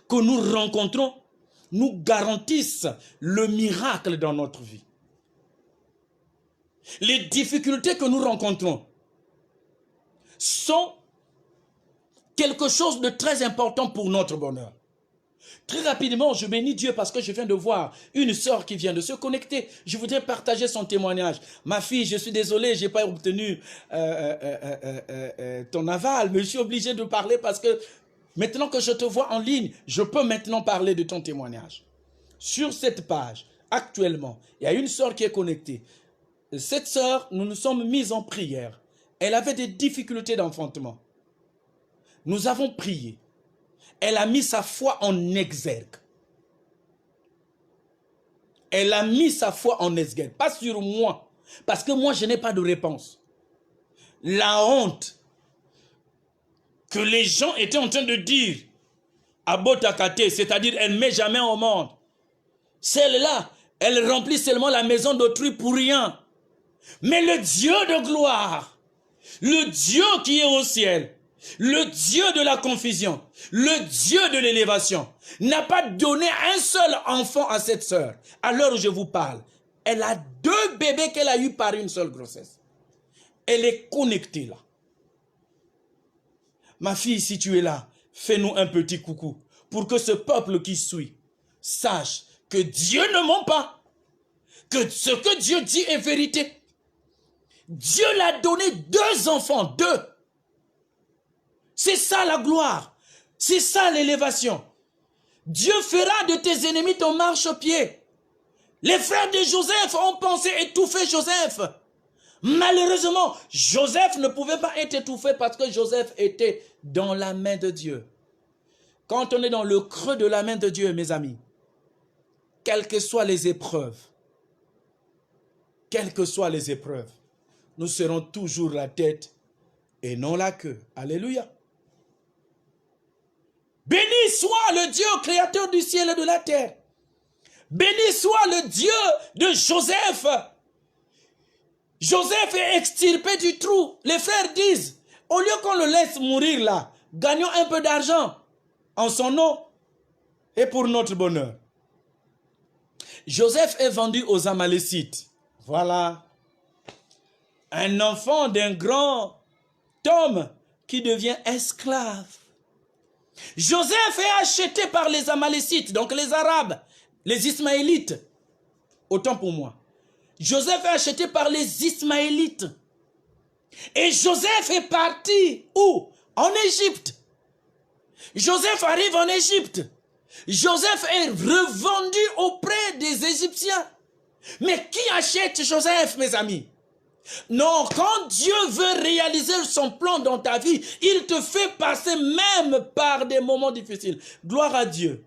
que nous rencontrons nous garantissent le miracle dans notre vie. Les difficultés que nous rencontrons sont quelque chose de très important pour notre bonheur. Très rapidement, je bénis Dieu parce que je viens de voir une sœur qui vient de se connecter. Je voudrais partager son témoignage. Ma fille, je suis désolé, je n'ai pas obtenu ton aval, mais je suis obligé de parler parce que maintenant que je te vois en ligne, je peux maintenant parler de ton témoignage. Sur cette page, actuellement, il y a une sœur qui est connectée. Cette sœur, nous nous sommes mis en prière. Elle avait des difficultés d'enfantement. Nous avons prié. Elle a mis sa foi en exergue. Elle a mis sa foi en exergue. Pas sur moi. Parce que moi, je n'ai pas de réponse. La honte que les gens étaient en train de dire à Botakate, c'est-à-dire elle ne met jamais au monde. Celle-là, elle remplit seulement la maison d'autrui pour rien. Mais le Dieu de gloire, le Dieu qui est au ciel, le Dieu de la confusion, le Dieu de l'élévation, n'a pas donné un seul enfant à cette sœur. À l'heure où je vous parle, elle a 2 bébés qu'elle a eus par une seule grossesse. Elle est connectée là. Ma fille, si tu es là, fais-nous un petit coucou pour que ce peuple qui suit sache que Dieu ne ment pas, que ce que Dieu dit est vérité. Dieu l'a donné 2 enfants, 2. C'est ça la gloire. C'est ça l'élévation. Dieu fera de tes ennemis ton marchepied. Les frères de Joseph ont pensé étouffer Joseph. Malheureusement, Joseph ne pouvait pas être étouffé parce que Joseph était dans la main de Dieu. Quand on est dans le creux de la main de Dieu, mes amis, quelles que soient les épreuves, nous serons toujours la tête et non la queue. Alléluia. Béni soit le Dieu créateur du ciel et de la terre. Béni soit le Dieu de Joseph. Joseph est extirpé du trou. Les frères disent, au lieu qu'on le laisse mourir là, gagnons un peu d'argent en son nom et pour notre bonheur. Joseph est vendu aux Amalécites. Voilà. Un enfant d'un grand homme qui devient esclave. Joseph est acheté par les Amalécites, donc les Arabes, les Ismaélites. Autant pour moi. Joseph est acheté par les Ismaélites. Et Joseph est parti où? En Égypte. Joseph arrive en Égypte. Joseph est revendu auprès des Égyptiens. Mais qui achète Joseph, mes amis? Non, quand Dieu veut réaliser son plan dans ta vie, il te fait passer même par des moments difficiles. Gloire à Dieu.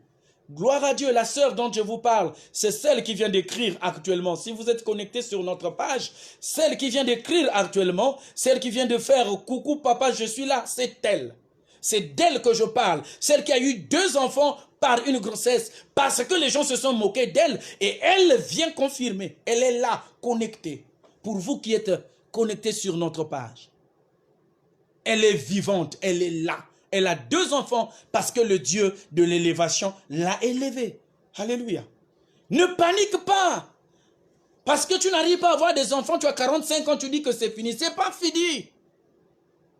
Gloire à Dieu, la sœur dont je vous parle, c'est celle qui vient d'écrire actuellement. Si vous êtes connecté sur notre page, celle qui vient d'écrire actuellement, celle qui vient de faire « Coucou papa, je suis là », c'est elle. C'est d'elle que je parle. Celle qui a eu 2 enfants par une grossesse parce que les gens se sont moqués d'elle et elle vient confirmer. Elle est là, connectée. Pour vous qui êtes connectés sur notre page. Elle est vivante, elle est là. Elle a 2 enfants parce que le Dieu de l'élévation l'a élevée. Alléluia. Ne panique pas. Parce que tu n'arrives pas à avoir des enfants, tu as 45 ans, tu dis que c'est fini. C'est pas fini.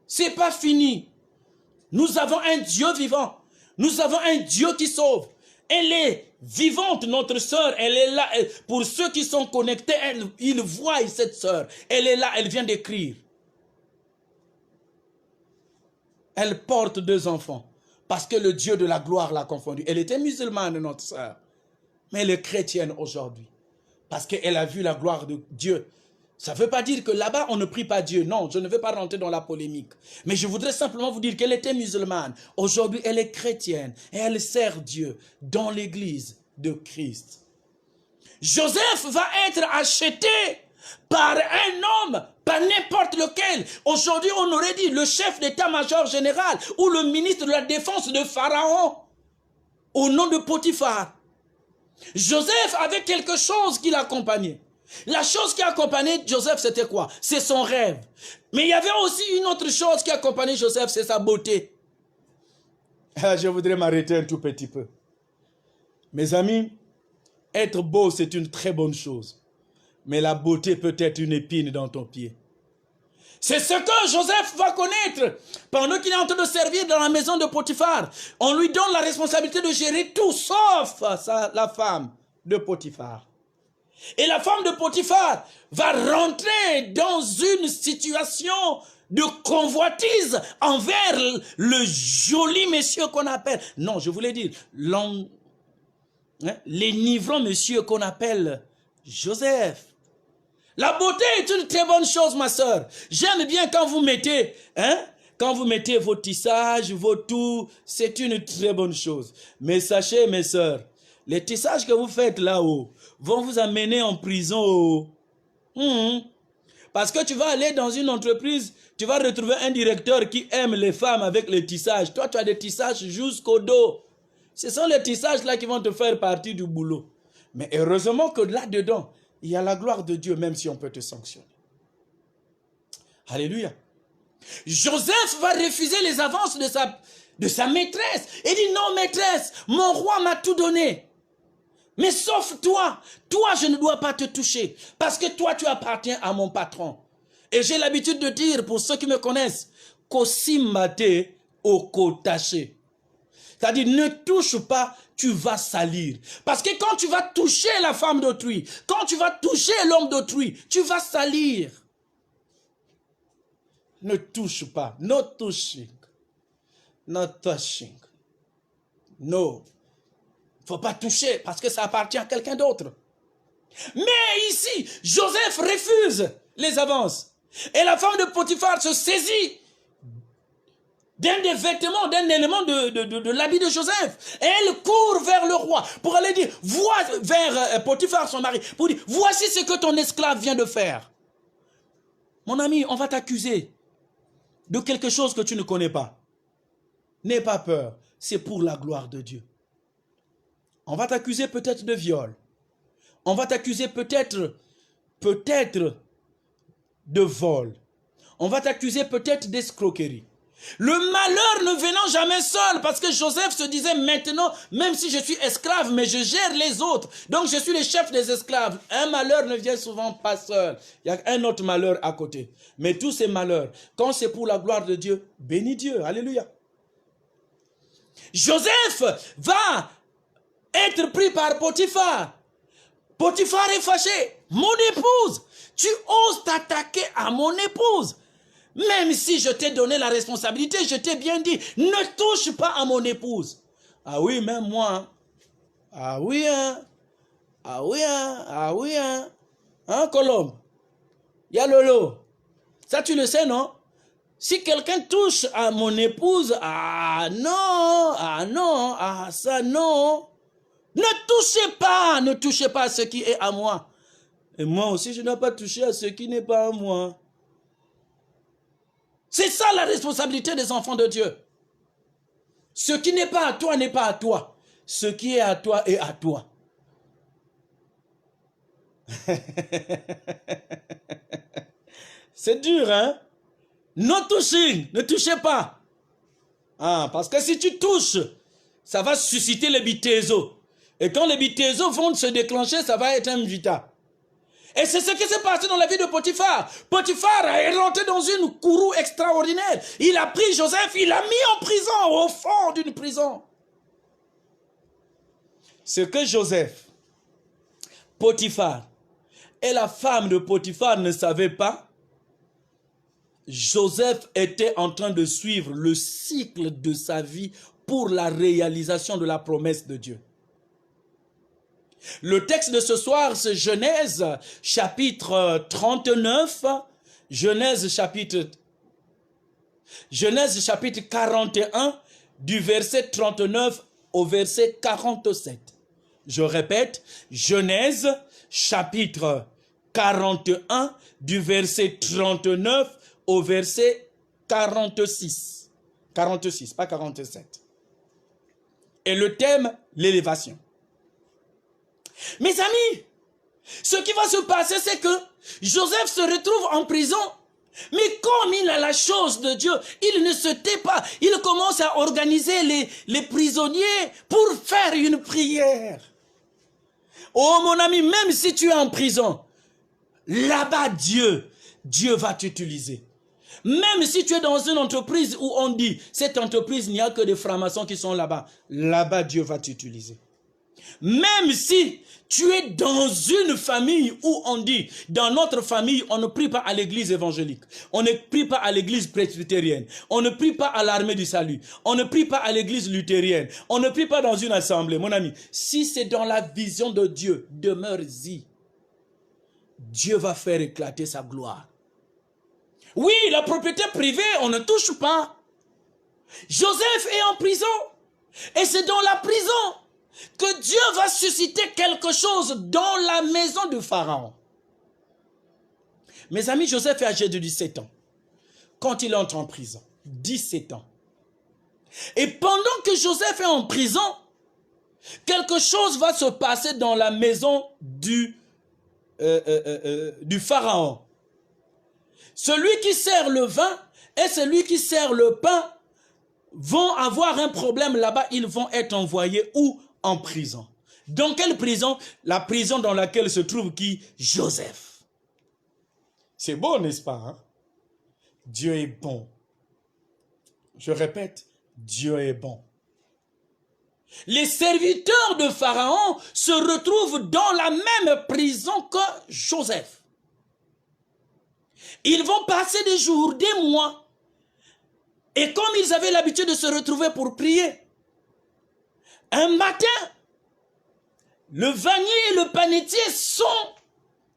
C'est pas fini. Nous avons un Dieu vivant. Nous avons un Dieu qui sauve. Elle est vivante, notre sœur. Elle est là. Pour ceux qui sont connectés, ils voient cette sœur. Elle est là, elle vient d'écrire. Elle porte 2 enfants. Parce que le Dieu de la gloire l'a confondue. Elle était musulmane, notre sœur. Mais elle est chrétienne aujourd'hui. Parce qu'elle a vu la gloire de Dieu. Ça ne veut pas dire que là-bas, on ne prie pas Dieu. Non, je ne veux pas rentrer dans la polémique. Mais je voudrais simplement vous dire qu'elle était musulmane. Aujourd'hui, elle est chrétienne. Et elle sert Dieu dans l'église de Christ. Joseph va être acheté par un homme, pas n'importe lequel. Aujourd'hui, on aurait dit le chef d'état-major général ou le ministre de la défense de Pharaon au nom de Potiphar. Joseph avait quelque chose qui l'accompagnait. La chose qui accompagnait Joseph, c'était quoi? C'est son rêve. Mais il y avait aussi une autre chose qui accompagnait Joseph, c'est sa beauté. Je voudrais m'arrêter un tout petit peu. Mes amis, être beau, c'est une très bonne chose. Mais la beauté peut être une épine dans ton pied. C'est ce que Joseph va connaître pendant qu'il est en train de servir dans la maison de Potiphar. On lui donne la responsabilité de gérer tout sauf la femme de Potiphar. Et la femme de Potiphar va rentrer dans une situation de convoitise envers le joli monsieur qu'on appelle, non, je voulais dire, l'énivrant monsieur qu'on appelle Joseph. La beauté est une très bonne chose, ma soeur. J'aime bien quand vous mettez, vos tissages, vos tout, c'est une très bonne chose. Mais sachez, mes soeurs, les tissages que vous faites là-haut vont vous amener en prison. Parce que tu vas aller dans une entreprise, tu vas retrouver un directeur qui aime les femmes avec les tissages. Toi, tu as des tissages jusqu'au dos. Ce sont les tissages là qui vont te faire partie du boulot. Mais heureusement que là-dedans, il y a la gloire de Dieu, même si on peut te sanctionner. Alléluia. Joseph va refuser les avances de sa maîtresse. Il dit, non maîtresse, mon roi m'a tout donné. Mais sauf toi, je ne dois pas te toucher. Parce que toi, tu appartiens à mon patron. Et j'ai l'habitude de dire, pour ceux qui me connaissent, Kosimate okotaché. C'est-à-dire, ne touche pas, tu vas salir. Parce que quand tu vas toucher la femme d'autrui, quand tu vas toucher l'homme d'autrui, tu vas salir. Ne touche pas. No touching. Not touching. No. Il ne faut pas toucher parce que ça appartient à quelqu'un d'autre. Mais ici, Joseph refuse les avances. Et la femme de Potiphar se saisit d'un des vêtements, d'un élément de l'habit de Joseph. Et elle court vers le roi pour aller dire, vers Potiphar, son mari, pour dire, voici ce que ton esclave vient de faire. Mon ami, on va t'accuser de quelque chose que tu ne connais pas. N'aie pas peur, c'est pour la gloire de Dieu. On va t'accuser peut-être de viol. On va t'accuser peut-être de vol. On va t'accuser peut-être d'escroquerie. Le malheur ne venant jamais seul, parce que Joseph se disait maintenant, même si je suis esclave, mais je gère les autres. Donc je suis le chef des esclaves. Un malheur ne vient souvent pas seul. Il y a un autre malheur à côté. Mais tous ces malheurs, quand c'est pour la gloire de Dieu, bénis Dieu. Alléluia. Joseph va être pris par Potiphar. Potiphar est fâché. Mon épouse, tu oses t'attaquer à mon épouse. Même si je t'ai donné la responsabilité, je t'ai bien dit, ne touche pas à mon épouse. Ah oui, même moi. Ah oui, hein. Ah oui, hein. Ah oui, hein. Hein, Colombe? Il y a Lolo. Ça, tu le sais, non? Si quelqu'un touche à mon épouse, ah non, ah ça non. Ne touchez pas à ce qui est à moi. Et moi aussi, je ne dois pas toucher à ce qui n'est pas à moi. C'est ça la responsabilité des enfants de Dieu. Ce qui n'est pas à toi n'est pas à toi. Ce qui est à toi est à toi. C'est dur, hein? No touching, ne touchez pas. Ah, parce que si tu touches, ça va susciter les bitézos. Et quand les bitézos vont se déclencher, ça va être un vita. Et c'est ce qui s'est passé dans la vie de Potiphar. Potiphar est rentré dans une courroux extraordinaire. Il a pris Joseph, il l'a mis en prison, au fond d'une prison. Ce que Joseph, Potiphar et la femme de Potiphar ne savaient pas, Joseph était en train de suivre le cycle de sa vie pour la réalisation de la promesse de Dieu. Le texte de ce soir, c'est Genèse chapitre 39, Genèse chapitre 41, du verset 39 au verset 47. Je répète, Genèse chapitre 41, du verset 39 au verset 46. 46, pas 47. Et le thème, l'élévation. Mes amis, ce qui va se passer, c'est que Joseph se retrouve en prison, mais comme il a la chose de Dieu, il ne se tait pas. Il commence à organiser les prisonniers pour faire une prière. Oh mon ami, même si tu es en prison, là-bas Dieu va t'utiliser. Même si tu es dans une entreprise où on dit, cette entreprise, il n'y a que des francs-maçons qui sont là-bas. Là-bas, Dieu va t'utiliser. Même si tu es dans une famille où on dit, dans notre famille, on ne prie pas à l'église évangélique, on ne prie pas à l'église presbytérienne, on ne prie pas à l'armée du salut, on ne prie pas à l'église luthérienne, on ne prie pas dans une assemblée, mon ami. Si c'est dans la vision de Dieu, demeure-y. Dieu va faire éclater sa gloire. Oui, la propriété privée, on ne touche pas. Joseph est en prison. Et c'est dans la prison que Dieu va susciter quelque chose dans la maison du Pharaon. Mes amis, Joseph est âgé de 17 ans. Quand il entre en prison, 17 ans. Et pendant que Joseph est en prison, quelque chose va se passer dans la maison du Pharaon. Celui qui sert le vin et celui qui sert le pain vont avoir un problème là-bas. Ils vont être envoyés où? En prison. Dans quelle prison? La prison dans laquelle se trouve qui? Joseph. C'est beau, n'est-ce pas? Hein? Dieu est bon. Je répète, Dieu est bon. Les serviteurs de Pharaon se retrouvent dans la même prison que Joseph. Ils vont passer des jours, des mois. Et comme ils avaient l'habitude de se retrouver pour prier, un matin, le vannier et le panetier sont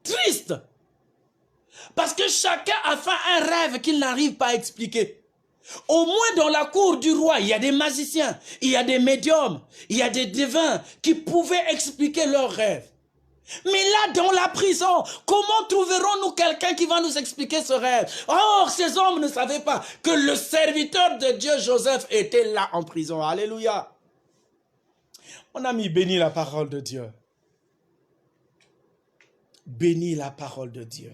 tristes. Parce que chacun a fait un rêve qu'il n'arrive pas à expliquer. Au moins dans la cour du roi, il y a des magiciens, il y a des médiums, il y a des devins qui pouvaient expliquer leurs rêves. Mais là, dans la prison, comment trouverons-nous quelqu'un qui va nous expliquer ce rêve? Or, ces hommes ne savaient pas que le serviteur de Dieu, Joseph, était là en prison. Alléluia. Mon ami, bénis la parole de Dieu. Bénis la parole de Dieu.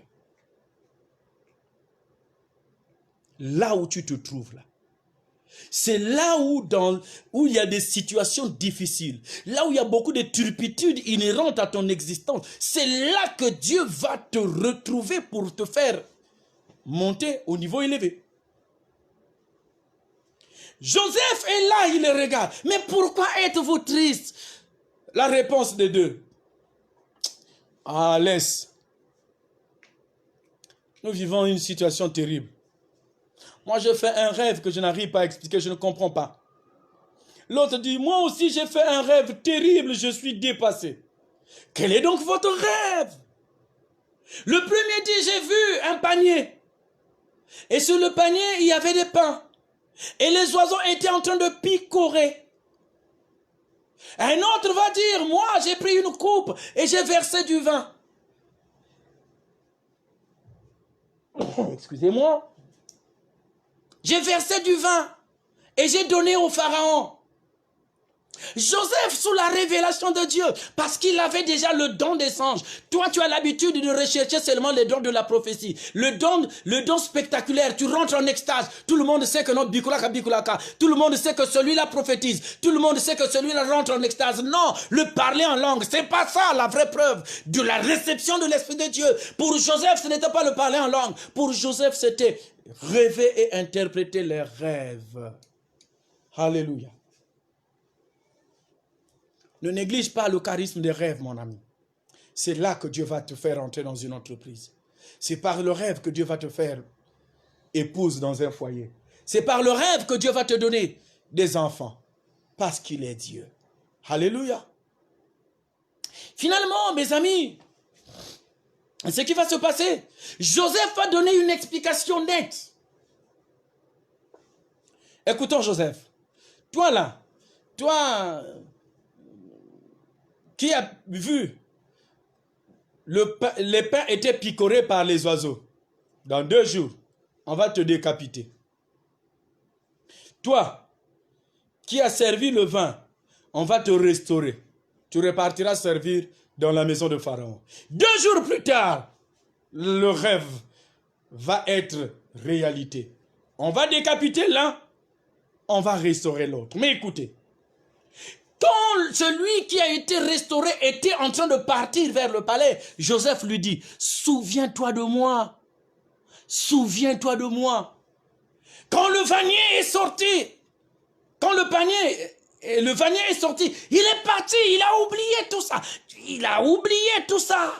Là où tu te trouves là. C'est là où il y a des situations difficiles, là où il y a beaucoup de turpitudes inhérentes à ton existence. C'est là que Dieu va te retrouver pour te faire monter au niveau élevé. Joseph est là, il le regarde. Mais pourquoi êtes-vous triste? La réponse des deux. Ah, laisse. Nous vivons une situation terrible. Moi, j'ai fait un rêve que je n'arrive pas à expliquer, je ne comprends pas. L'autre dit, moi aussi, j'ai fait un rêve terrible, je suis dépassé. Quel est donc votre rêve? Le premier dit, j'ai vu un panier. Et sur le panier, il y avait des pains. Et les oiseaux étaient en train de picorer. Un autre va dire, moi, j'ai pris une coupe et j'ai versé du vin. Excusez-moi. J'ai versé du vin et j'ai donné au Pharaon. Joseph, sous la révélation de Dieu, parce qu'il avait déjà le don des anges. Toi, tu as l'habitude de rechercher seulement les dons de la prophétie. Le don spectaculaire, tu rentres en extase. Tout le monde sait que notre bikulaka bikulaka. Tout le monde sait que celui-là prophétise. Tout le monde sait que celui-là rentre en extase. Non, le parler en langue, c'est pas ça la vraie preuve de la réception de l'Esprit de Dieu. Pour Joseph, ce n'était pas le parler en langue. Pour Joseph, c'était rêver et interpréter les rêves. Alléluia. Ne néglige pas le charisme des rêves, mon ami. C'est là que Dieu va te faire entrer dans une entreprise. C'est par le rêve que Dieu va te faire épouse dans un foyer. C'est par le rêve que Dieu va te donner des enfants. Parce qu'il est Dieu. Alléluia. Finalement, mes amis, ce qui va se passer, Joseph va donner une explication nette. Écoutons Joseph. Toi là, toi qui a vu les pains étaient picorés par les oiseaux. Dans 2 jours, on va te décapiter. Toi qui as servi le vin, on va te restaurer. Tu repartiras servir dans la maison de Pharaon. 2 jours plus tard, le rêve va être réalité. On va décapiter l'un, on va restaurer l'autre. Mais écoutez, quand celui qui a été restauré était en train de partir vers le palais, Joseph lui dit, souviens-toi de moi, souviens-toi de moi. Quand le vanier est sorti, le vanier est sorti, il est parti, il a oublié tout ça. Il a oublié tout ça.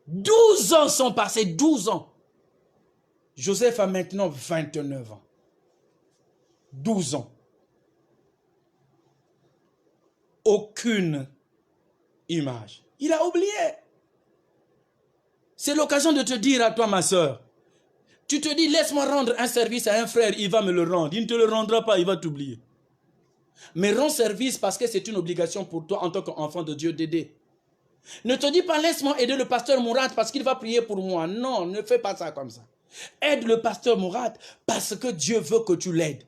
12 ans sont passés, 12 ans. Joseph a maintenant 29 ans. 12 ans. Aucune image. Il a oublié. C'est l'occasion de te dire à toi, ma soeur, tu te dis, laisse-moi rendre un service à un frère, il va me le rendre. Il ne te le rendra pas, il va t'oublier. Mais rends service parce que c'est une obligation pour toi en tant qu'enfant de Dieu d'aider. Ne te dis pas, laisse-moi aider le pasteur Mourad parce qu'il va prier pour moi. Non, ne fais pas ça comme ça. Aide le pasteur Mourad parce que Dieu veut que tu l'aides.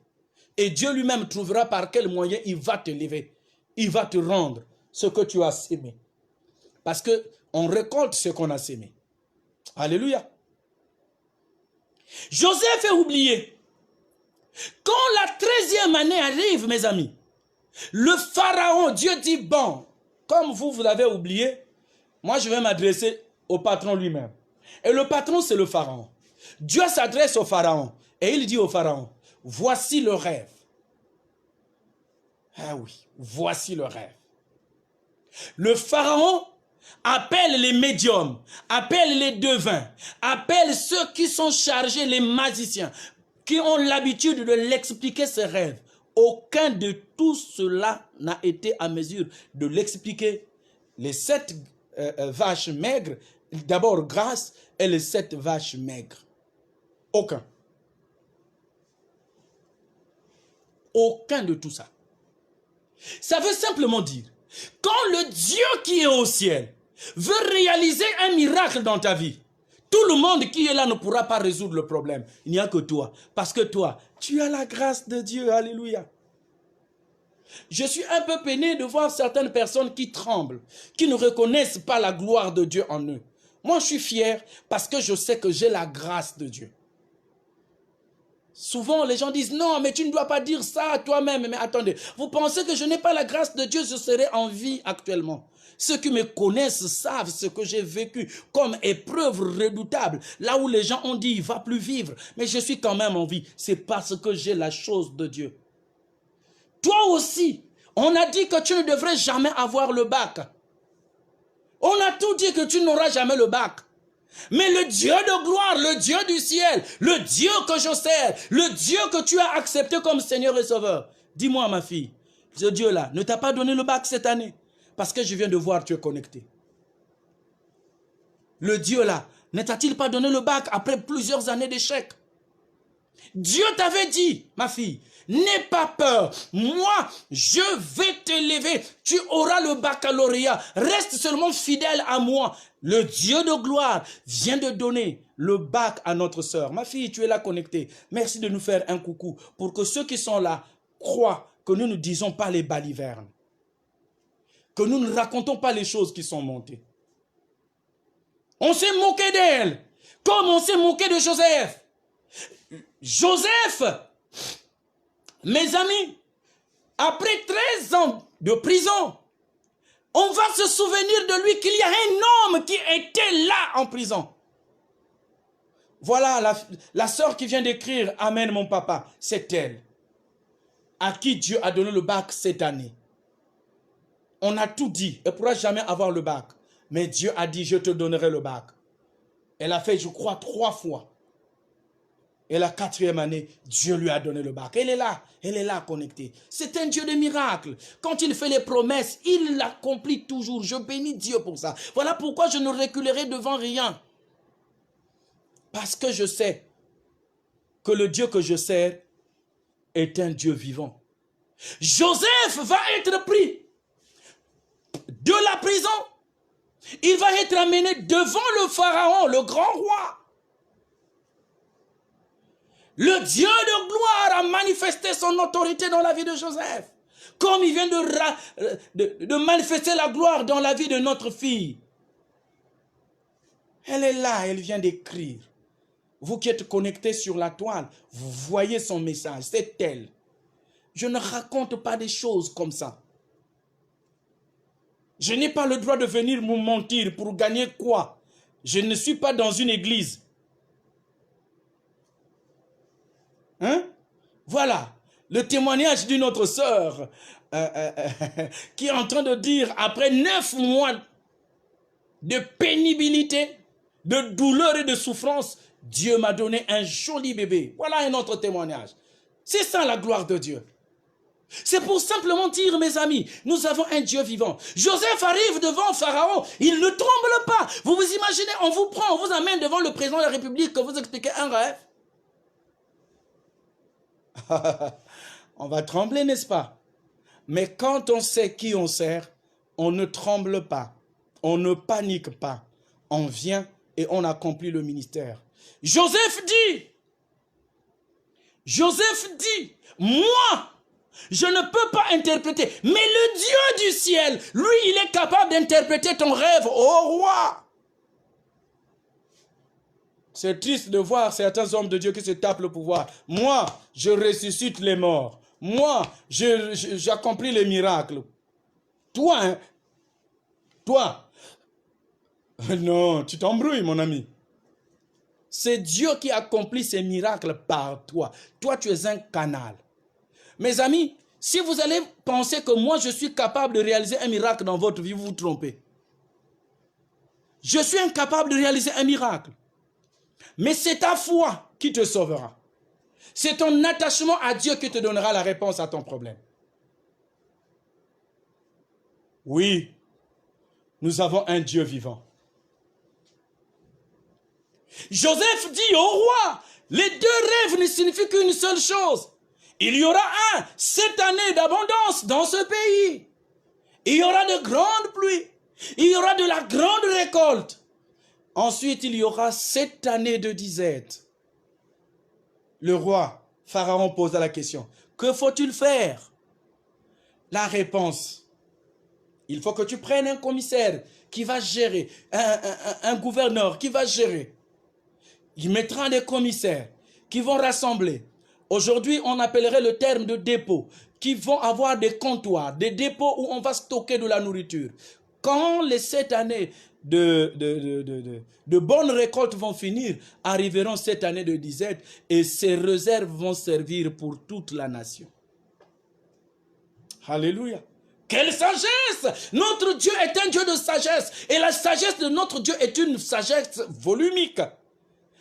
Et Dieu lui-même trouvera par quel moyen il va te lever. Il va te rendre ce que tu as sémé. Parce qu'on récolte ce qu'on a sémé. Alléluia. Joseph est oublié. Quand la 13e année arrive, mes amis, le pharaon, Dieu dit, bon, comme vous l'avez oublié, moi je vais m'adresser au patron lui-même. Et le patron, c'est le pharaon. Dieu s'adresse au pharaon et il dit au pharaon, voici le rêve. Ah oui, voici le rêve. Le pharaon appelle les médiums, appelle les devins, appelle ceux qui sont chargés, les magiciens, qui ont l'habitude de l'expliquer ses rêves. Aucun de tout cela n'a été à mesure de l'expliquer. Les 7 vaches maigres, d'abord grasses, et les 7 vaches maigres. Aucun. Aucun de tout ça. Ça veut simplement dire, quand le Dieu qui est au ciel veut réaliser un miracle dans ta vie, tout le monde qui est là ne pourra pas résoudre le problème. Il n'y a que toi. Parce que toi, tu as la grâce de Dieu. Alléluia. Je suis un peu peiné de voir certaines personnes qui tremblent, qui ne reconnaissent pas la gloire de Dieu en eux. Moi, je suis fier parce que je sais que j'ai la grâce de Dieu. Souvent, les gens disent, non, mais tu ne dois pas dire ça à toi-même. Mais attendez, vous pensez que je n'ai pas la grâce de Dieu, je serais en vie actuellement. Ceux qui me connaissent savent ce que j'ai vécu comme épreuve redoutable. Là où les gens ont dit, il ne va plus vivre. Mais je suis quand même en vie. C'est parce que j'ai la chose de Dieu. Toi aussi, on a dit que tu ne devrais jamais avoir le bac. On a tout dit que tu n'auras jamais le bac. Mais le Dieu de gloire, le Dieu du ciel, le Dieu que je sers, le Dieu que tu as accepté comme Seigneur et Sauveur. Dis-moi, ma fille, ce Dieu-là ne t'a pas donné le bac cette année? Parce que je viens de voir, tu es connecté. Le Dieu-là ne t'a-t-il pas donné le bac après plusieurs années d'échec? Dieu t'avait dit, ma fille, n'aie pas peur. Moi, je vais t'élever. Tu auras le baccalauréat. Reste seulement fidèle à moi. Le Dieu de gloire vient de donner le bac à notre sœur. Ma fille, tu es là connectée. Merci de nous faire un coucou pour que ceux qui sont là croient que nous ne disons pas les balivernes, que nous ne racontons pas les choses qui sont montées. On s'est moqué d'elle, comme on s'est moqué de Joseph. Joseph, mes amis, après 13 ans de prison, on va se souvenir de lui qu'il y a un homme qui était là en prison. Voilà la sœur qui vient d'écrire « Amen mon papa », c'est elle, à qui Dieu a donné le bac cette année. On a tout dit, elle ne pourra jamais avoir le bac. Mais Dieu a dit, je te donnerai le bac. Elle a fait, je crois, 3 fois. Et la 4e année, Dieu lui a donné le bac. Elle est là connectée. C'est un Dieu de miracles. Quand il fait les promesses, il l'accomplit toujours. Je bénis Dieu pour ça. Voilà pourquoi je ne reculerai devant rien. Parce que je sais que le Dieu que je sers est un Dieu vivant. Joseph va être pris de la prison. Il va être amené devant le Pharaon, le grand roi. Le Dieu de gloire a manifesté son autorité dans la vie de Joseph. Comme il vient de manifester la gloire dans la vie de notre fille. Elle est là, elle vient d'écrire. Vous qui êtes connectés sur la toile, vous voyez son message, c'est elle. Je ne raconte pas des choses comme ça. Je n'ai pas le droit de venir me mentir pour gagner quoi? Je ne suis pas dans une église. Hein? Voilà, le témoignage d'une autre sœur qui est en train de dire, après 9 mois de pénibilité, de douleur et de souffrance, Dieu m'a donné un joli bébé. Voilà un autre témoignage. C'est ça la gloire de Dieu. C'est pour simplement dire, mes amis, nous avons un Dieu vivant. Joseph arrive devant Pharaon, il ne tremble pas. Vous vous imaginez, on vous prend, on vous amène devant le président de la République, que vous expliquez un rêve. On va trembler, n'est-ce pas? Mais quand on sait qui on sert, on ne tremble pas, on ne panique pas. On vient et on accomplit le ministère. Joseph dit, moi, je ne peux pas interpréter, mais le Dieu du ciel, lui, il est capable d'interpréter ton rêve, ô roi. C'est triste de voir certains hommes de Dieu qui se tapent le pouvoir. Moi, je ressuscite les morts. Moi, j'accomplis les miracles. Toi, hein? Toi. Non, tu t'embrouilles, mon ami. C'est Dieu qui accomplit ces miracles par toi. Toi, tu es un canal. Mes amis, si vous allez penser que moi, je suis capable de réaliser un miracle dans votre vie, vous vous trompez. Je suis incapable de réaliser un miracle. Mais c'est ta foi qui te sauvera. C'est ton attachement à Dieu qui te donnera la réponse à ton problème. Oui, nous avons un Dieu vivant. Joseph dit au roi, les 2 rêves ne signifient qu'une seule chose. Il y aura cette année d'abondance dans ce pays. Il y aura de grandes pluies. Il y aura de la grande récolte. Ensuite, il y aura 7 années de disette. Le roi, Pharaon, posa la question. Que faut-il faire? La réponse. Il faut que tu prennes un commissaire qui va gérer, un gouverneur qui va gérer. Il mettra des commissaires qui vont rassembler. Aujourd'hui, on appellerait le terme de dépôt, qui vont avoir des comptoirs, des dépôts où on va stocker de la nourriture. Quand les 7 années de bonnes récoltes vont finir, arriveront 7 années de disette et ces réserves vont servir pour toute la nation. Alléluia. Quelle sagesse! Notre Dieu est un Dieu de sagesse et la sagesse de notre Dieu est une sagesse volumique.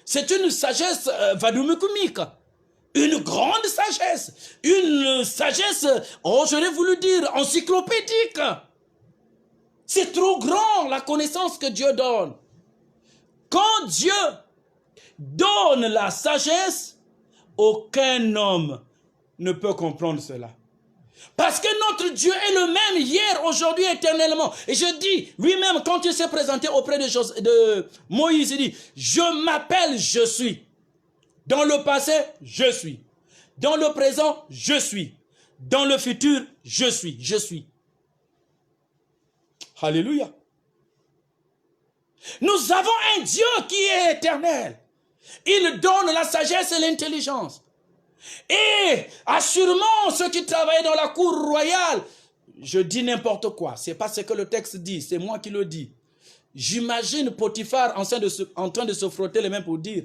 C'est une sagesse vadoumique. Une grande sagesse. Une sagesse, j'aurais voulu dire, encyclopédique. C'est trop grand la connaissance que Dieu donne. Quand Dieu donne la sagesse, aucun homme ne peut comprendre cela. Parce que notre Dieu est le même hier, aujourd'hui, éternellement. Et je dis, lui-même, quand il s'est présenté auprès de Moïse, il dit, je m'appelle, je suis. Dans le passé, je suis. Dans le présent, je suis. Dans le futur, je suis, je suis. Alléluia. Nous avons un Dieu qui est éternel. Il donne la sagesse et l'intelligence. Et assurément, ceux qui travaillent dans la cour royale, je dis n'importe quoi, c'est pas ce que le texte dit, c'est moi qui le dis. J'imagine Potiphar en train de se frotter les mains pour dire,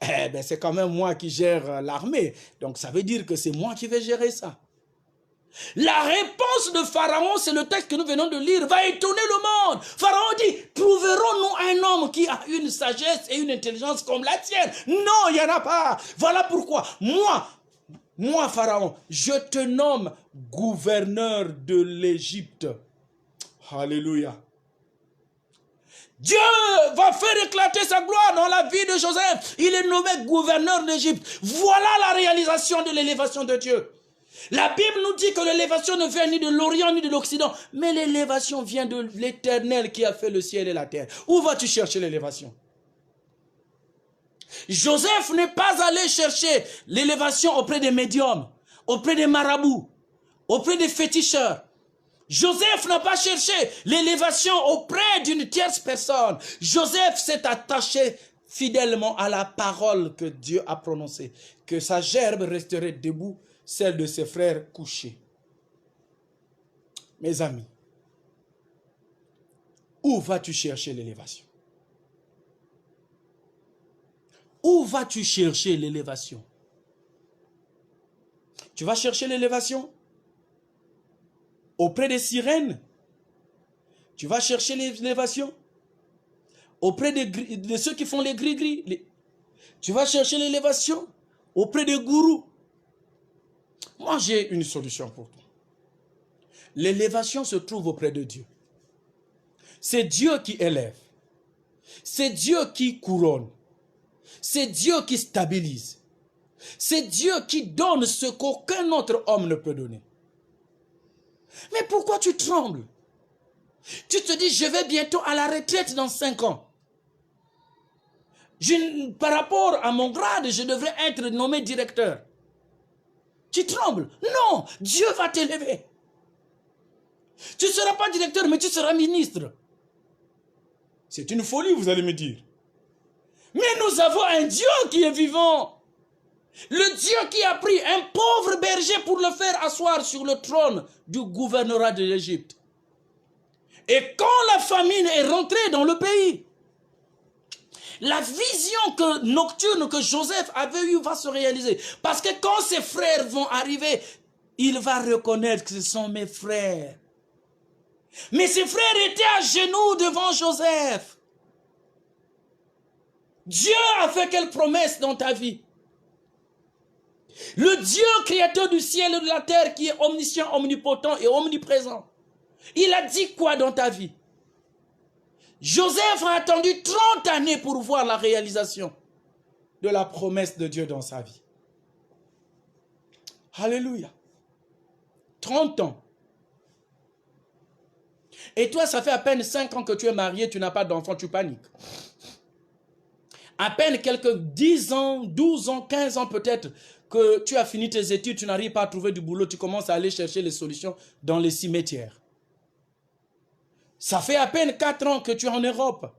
eh ben c'est quand même moi qui gère l'armée, donc ça veut dire que c'est moi qui vais gérer ça. La réponse de Pharaon, c'est le texte que nous venons de lire, va étonner le monde. Pharaon dit, trouverons-nous un homme qui a une sagesse et une intelligence comme la tienne? Non, il n'y en a pas. Voilà pourquoi, moi Pharaon, je te nomme gouverneur de l'Égypte. Alléluia. Dieu va faire éclater sa gloire dans la vie de Joseph. Il est nommé gouverneur d'Égypte. Voilà la réalisation de l'élévation de Dieu. La Bible nous dit que l'élévation ne vient ni de l'Orient ni de l'Occident, mais l'élévation vient de l'Éternel qui a fait le ciel et la terre. Où vas-tu chercher l'élévation? Joseph n'est pas allé chercher l'élévation auprès des médiums, auprès des marabouts, auprès des féticheurs. Joseph n'a pas cherché l'élévation auprès d'une tierce personne. Joseph s'est attaché fidèlement à la parole que Dieu a prononcée, que sa gerbe resterait debout, celle de ses frères couchés. Mes amis, où vas-tu chercher l'élévation? Où vas-tu chercher l'élévation? Tu vas chercher l'élévation auprès des sirènes? Tu vas chercher l'élévation auprès de ceux qui font les gris-gris? Tu vas chercher l'élévation auprès des gourous? Moi, j'ai une solution pour toi. L'élévation se trouve auprès de Dieu. C'est Dieu qui élève. C'est Dieu qui couronne. C'est Dieu qui stabilise. C'est Dieu qui donne ce qu'aucun autre homme ne peut donner. Mais pourquoi tu trembles? Tu te dis, je vais bientôt à la retraite dans 5 ans. Par rapport à mon grade, je devrais être nommé directeur. Tu trembles? Non, Dieu va t'élever. Tu ne seras pas directeur, mais tu seras ministre. C'est une folie, vous allez me dire. Mais nous avons un Dieu qui est vivant. Le Dieu qui a pris un pauvre berger pour le faire asseoir sur le trône du gouvernorat de l'Égypte. Et quand la famine est rentrée dans le pays, la vision nocturne que Joseph avait eue va se réaliser. Parce que quand ses frères vont arriver, il va reconnaître que ce sont mes frères. Mais ses frères étaient à genoux devant Joseph. Dieu a fait quelle promesse dans ta vie? Le Dieu créateur du ciel et de la terre qui est omniscient, omnipotent et omniprésent. Il a dit quoi dans ta vie? Joseph a attendu 30 années pour voir la réalisation de la promesse de Dieu dans sa vie. Alléluia. 30 ans. Et toi, ça fait à peine 5 ans que tu es marié, tu n'as pas d'enfant, tu paniques. À peine quelques 10 ans, 12 ans, 15 ans peut-être que tu as fini tes études, tu n'arrives pas à trouver du boulot, tu commences à aller chercher les solutions dans les cimetières. Ça fait à peine 4 ans que tu es en Europe,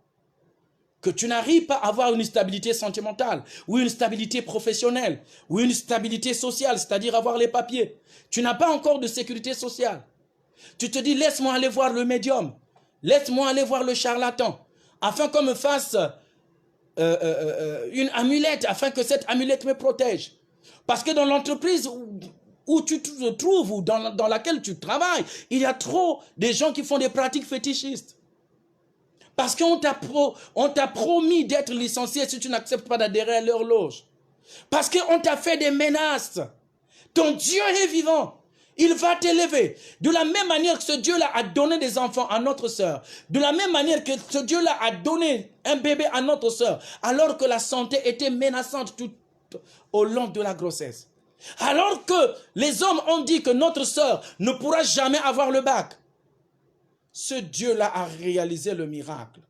que tu n'arrives pas à avoir une stabilité sentimentale, ou une stabilité professionnelle, ou une stabilité sociale, c'est-à-dire avoir les papiers. Tu n'as pas encore de sécurité sociale. Tu te dis, laisse-moi aller voir le médium, laisse-moi aller voir le charlatan, afin qu'on me fasse une amulette, afin que cette amulette me protège. Parce que dans l'entreprise où tu te trouves, ou dans laquelle tu travailles, il y a trop de gens qui font des pratiques fétichistes. Parce qu'on t'a promis d'être licencié si tu n'acceptes pas d'adhérer à leur loge. Parce qu'on t'a fait des menaces. Ton Dieu est vivant. Il va t'élever. De la même manière que ce Dieu-là a donné des enfants à notre sœur. De la même manière que ce Dieu-là a donné un bébé à notre sœur. Alors que la santé était menaçante tout au long de la grossesse. Alors que les hommes ont dit que notre sœur ne pourra jamais avoir le bac. Ce Dieu-là a réalisé le miracle.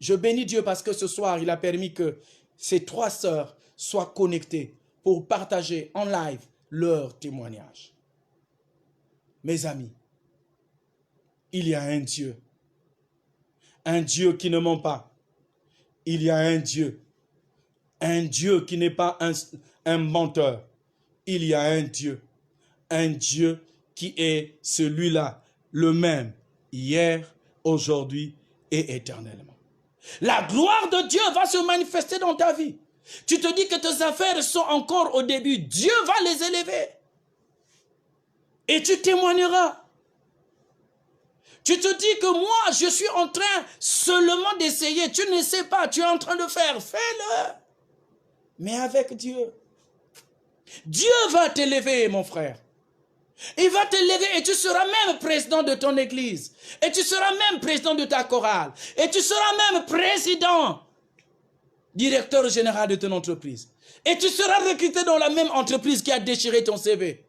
Je bénis Dieu parce que ce soir, il a permis que ces 3 sœurs soient connectées pour partager en live leur témoignage. Mes amis, il y a un Dieu qui ne ment pas. Il y a un Dieu qui n'est pas un menteur. Il y a un Dieu qui est celui-là, le même, hier, aujourd'hui et éternellement. La gloire de Dieu va se manifester dans ta vie. Tu te dis que tes affaires sont encore au début. Dieu va les élever. Et tu témoigneras. Tu te dis que moi, je suis en train seulement d'essayer. Tu ne sais pas, tu es en train de faire. Fais-le. Mais avec Dieu. Dieu va t'élever, mon frère. Il va t'élever et tu seras même président de ton église. Et tu seras même président de ta chorale. Et tu seras même président, directeur général de ton entreprise. Et tu seras recruté dans la même entreprise qui a déchiré ton CV.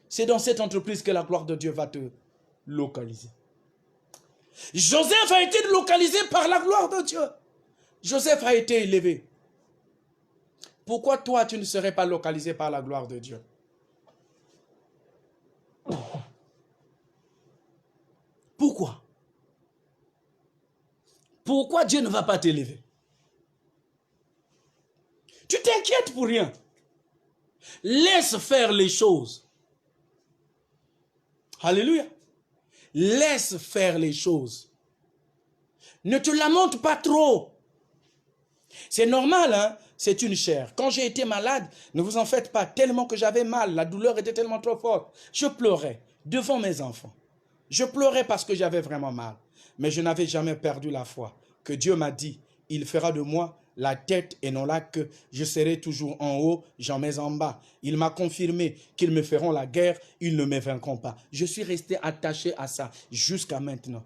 C'est dans cette entreprise que la gloire de Dieu va te localiser. Joseph a été localisé par la gloire de Dieu. Joseph a été élevé. Pourquoi toi, tu ne serais pas localisé par la gloire de Dieu? Pourquoi? Pourquoi Dieu ne va pas t'élever? Tu t'inquiètes pour rien. Laisse faire les choses. Alléluia. Laisse faire les choses. Ne te lamente pas trop. C'est normal, hein? C'est une chair. Quand j'ai été malade, ne vous en faites pas, tellement que j'avais mal, la douleur était tellement trop forte. Je pleurais devant mes enfants. Je pleurais parce que j'avais vraiment mal. Mais je n'avais jamais perdu la foi. Que Dieu m'a dit, il fera de moi la tête et non la queue. Je serai toujours en haut, jamais en bas. Il m'a confirmé qu'ils me feront la guerre, ils ne me vaincront pas. Je suis resté attaché à ça jusqu'à maintenant.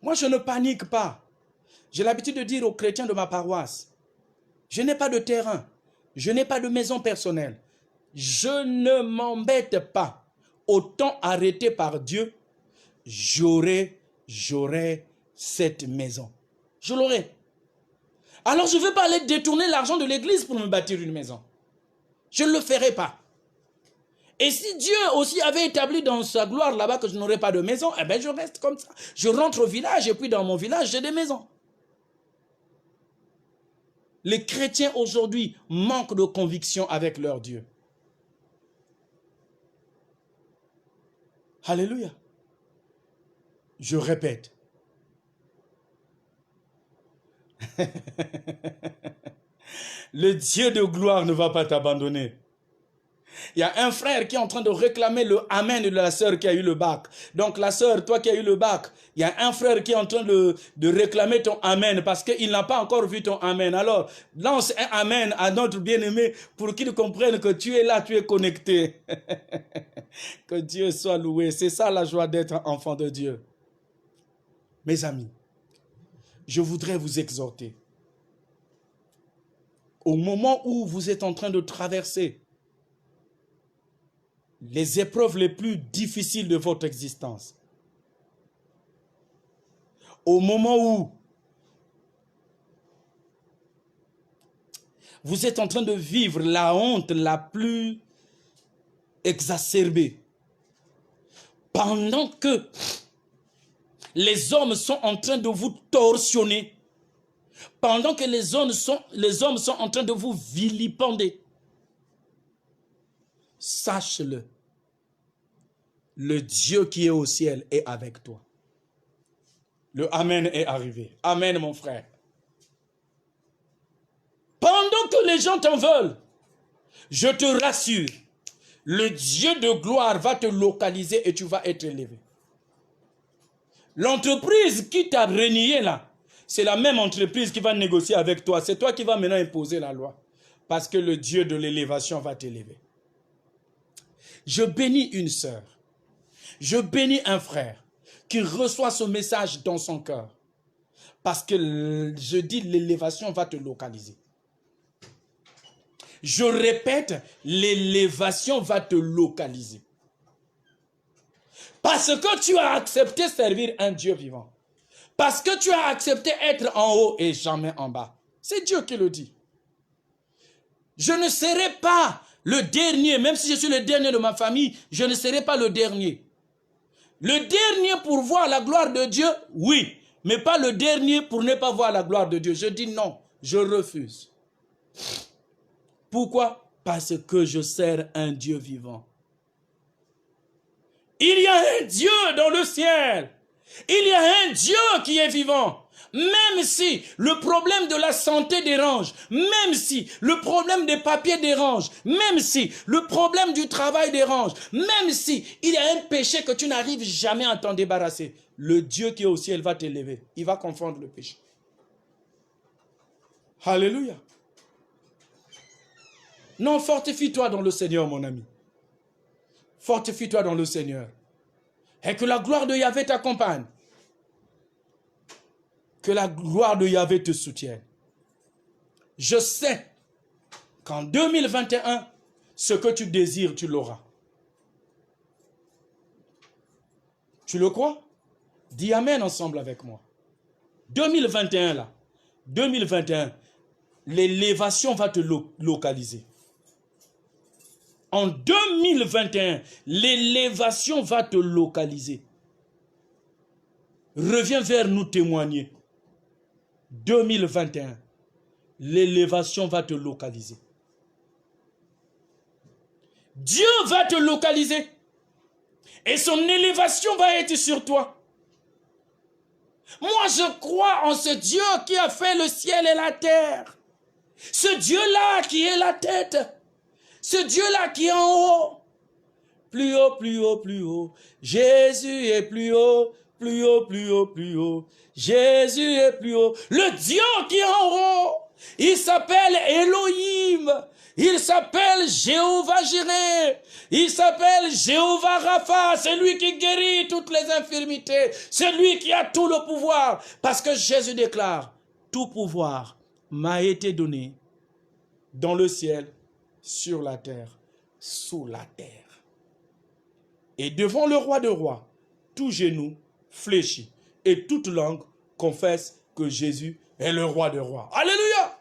Moi, je ne panique pas. J'ai l'habitude de dire aux chrétiens de ma paroisse, je n'ai pas de terrain, je n'ai pas de maison personnelle. Je ne m'embête pas. Autant arrêté par Dieu, j'aurai cette maison. Je l'aurai. Alors je ne veux pas aller détourner l'argent de l'église pour me bâtir une maison. Je ne le ferai pas. Et si Dieu aussi avait établi dans sa gloire là-bas que je n'aurais pas de maison, eh bien je reste comme ça. Je rentre au village et puis dans mon village, j'ai des maisons. Les chrétiens aujourd'hui manquent de conviction avec leur Dieu. Alléluia. Je répète. Le Dieu de gloire ne va pas t'abandonner. Il y a un frère qui est en train de réclamer le amen de la sœur qui a eu le bac. Donc la sœur, toi qui as eu le bac, il y a un frère qui est en train de réclamer ton amen parce qu'il n'a pas encore vu ton amen. Alors, lance un amen à notre bien-aimé pour qu'il comprenne que tu es là, tu es connecté. Que Dieu soit loué. C'est ça la joie d'être enfant de Dieu. Mes amis, je voudrais vous exhorter. Au moment où vous êtes en train de traverser les épreuves les plus difficiles de votre existence, au moment où vous êtes en train de vivre la honte la plus exacerbée, pendant que les hommes sont en train de vous torsionner, pendant que les hommes sont en train de vous vilipender, sache-le, le Dieu qui est au ciel est avec toi. Le Amen est arrivé. Amen, mon frère. Pendant que les gens t'en veulent, je te rassure, le Dieu de gloire va te localiser et tu vas être élevé. L'entreprise qui t'a renié là, c'est la même entreprise qui va négocier avec toi. C'est toi qui vas maintenant imposer la loi. Parce que le Dieu de l'élévation va t'élever. Je bénis une sœur. Je bénis un frère qui reçoit ce message dans son cœur. Parce que je dis l'élévation va te localiser. Je répète, l'élévation va te localiser. Parce que tu as accepté servir un Dieu vivant. Parce que tu as accepté être en haut et jamais en bas. C'est Dieu qui le dit. Je ne serai pas Le dernier, même si je suis le dernier de ma famille, je ne serai pas le dernier. Le dernier pour voir la gloire de Dieu, oui, mais pas le dernier pour ne pas voir la gloire de Dieu. Je dis non, je refuse. Pourquoi? Parce que je sers un Dieu vivant. Il y a un Dieu dans le ciel. Il y a un Dieu qui est vivant. Même si le problème de la santé dérange, même si le problème des papiers dérange, même si le problème du travail dérange, même si il y a un péché que tu n'arrives jamais à t'en débarrasser, le Dieu qui est au ciel va t'élever. Il va confondre le péché. Alléluia. Non, fortifie-toi dans le Seigneur, mon ami. Fortifie-toi dans le Seigneur. Et que la gloire de Yahvé t'accompagne. Que la gloire de Yahvé te soutienne. Je sais qu'en 2021, ce que tu désires, tu l'auras. Tu le crois? Dis Amen ensemble avec moi. 2021 là, 2021, l'élévation va te localiser. En 2021, l'élévation va te localiser. Reviens vers nous témoigner. 2021, l'élévation va te localiser. Dieu va te localiser. Et son élévation va être sur toi. Moi, je crois en ce Dieu qui a fait le ciel et la terre. Ce Dieu-là qui est la tête. Ce Dieu-là qui est en haut. Plus haut, plus haut, plus haut. Jésus est plus haut, plus haut, plus haut, plus haut. Jésus est plus haut. Le Dieu qui est en haut, il s'appelle Elohim. Il s'appelle Jéhovah Jireh. Il s'appelle Jéhovah Rapha. C'est lui qui guérit toutes les infirmités. C'est lui qui a tout le pouvoir. Parce que Jésus déclare, tout pouvoir m'a été donné dans le ciel, sur la terre, sous la terre. Et devant le roi de rois, tout genou fléchit et toute langue confesse que Jésus est le roi de rois. Alléluia!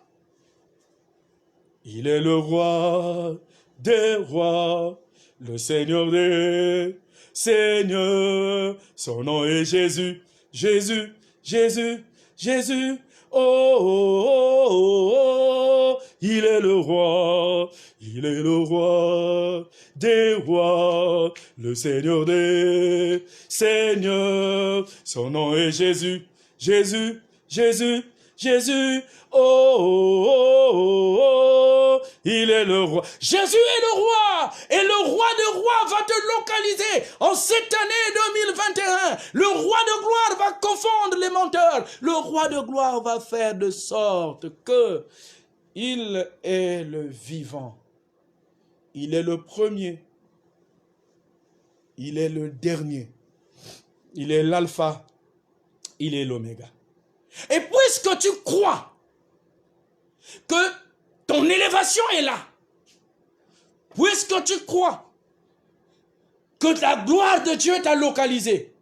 Il est le roi des rois, le Seigneur des seigneurs. Son nom est Jésus, Jésus, Jésus, Jésus. Oh, oh, oh, oh, oh, il est le roi des rois, le Seigneur des seigneurs. Son nom est Jésus, Jésus, Jésus, Jésus. Oh, oh, oh, oh, il est le roi. Jésus est le roi. Et le roi de rois va te localiser. En cette année 2021, le roi de gloire va confondre les menteurs. Le roi de gloire va faire de sorte que il est le vivant. Il est le premier. Il est le dernier. Il est l'alpha. Il est l'oméga. Et puisque tu crois que ton élévation est là, puisque tu crois que la gloire de Dieu t'a localisé,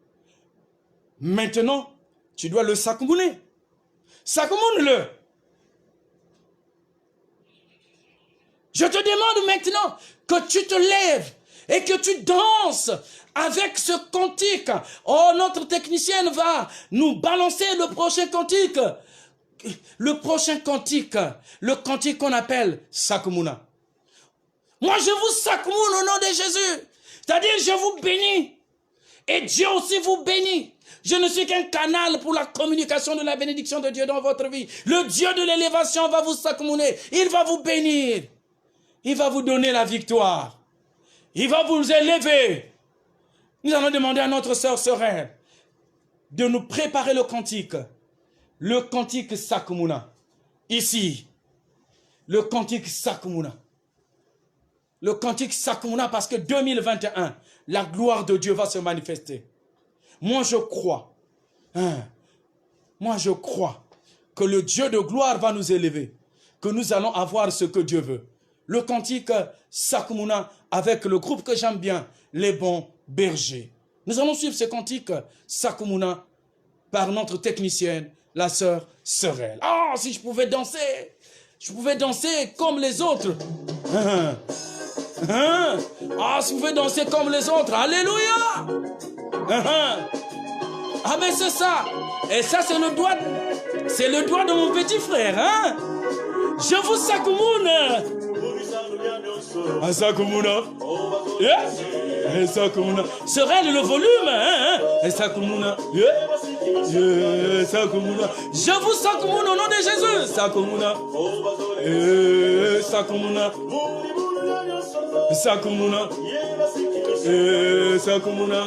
maintenant, tu dois le sakmouner. Sakmoune-le. Je te demande maintenant que tu te lèves et que tu danses avec ce cantique. Oh, notre technicienne va nous balancer le prochain cantique. Le prochain cantique, le cantique qu'on appelle Sakmouna. Moi, je vous sakmoune au nom de Jésus. C'est-à-dire, je vous bénis. Et Dieu aussi vous bénit. Je ne suis qu'un canal pour la communication de la bénédiction de Dieu dans votre vie. Le Dieu de l'élévation va vous sakmouner. Il va vous bénir. Il va vous donner la victoire. Il va vous élever. Nous allons demander à notre sœur Sorel de nous préparer le cantique. Le cantique Sakmouna. Ici. Le cantique Sakmouna. Le cantique Sakmouna parce que 2021, la gloire de Dieu va se manifester. Moi je crois. Moi je crois que le Dieu de gloire va nous élever. Que nous allons avoir ce que Dieu veut. Le cantique Sakmouna avec le groupe que j'aime bien, les bons bergers. Nous allons suivre ce cantique Sakmouna par notre technicienne, la sœur Sorel. Ah, si je pouvais danser comme les autres. Hein? Ah, si vous pouvez danser comme les autres. Alléluia. Ah, mais c'est ça. Et ça, c'est le doigt. C'est le doigt de mon petit frère. Hein? Je vous sakumouna. Asakumuna. Yeah. Sakumuna. Serait le volume. Hein? Sakumuna. Yeah. Sakumuna. Je vous sakumuna au nom de Jésus. Sakumuna. Sakumuna. Sakumuna. Sakumuna.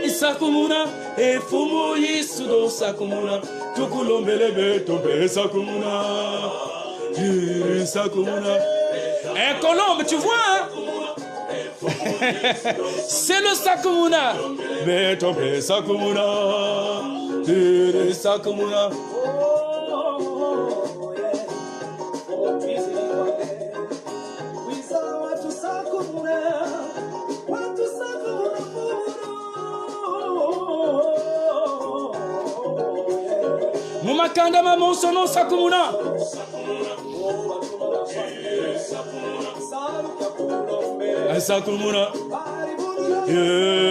Sakumuna. E fumu yisudo sakumuna. Tukulombelebe tobe sakumuna. Sakumuna. Un colombe, tu vois, hein? C'est le sakumuna. Mais tobe sakumuna. Sakumuna. Mumakanda maman sono sakumuna. Sakumuna.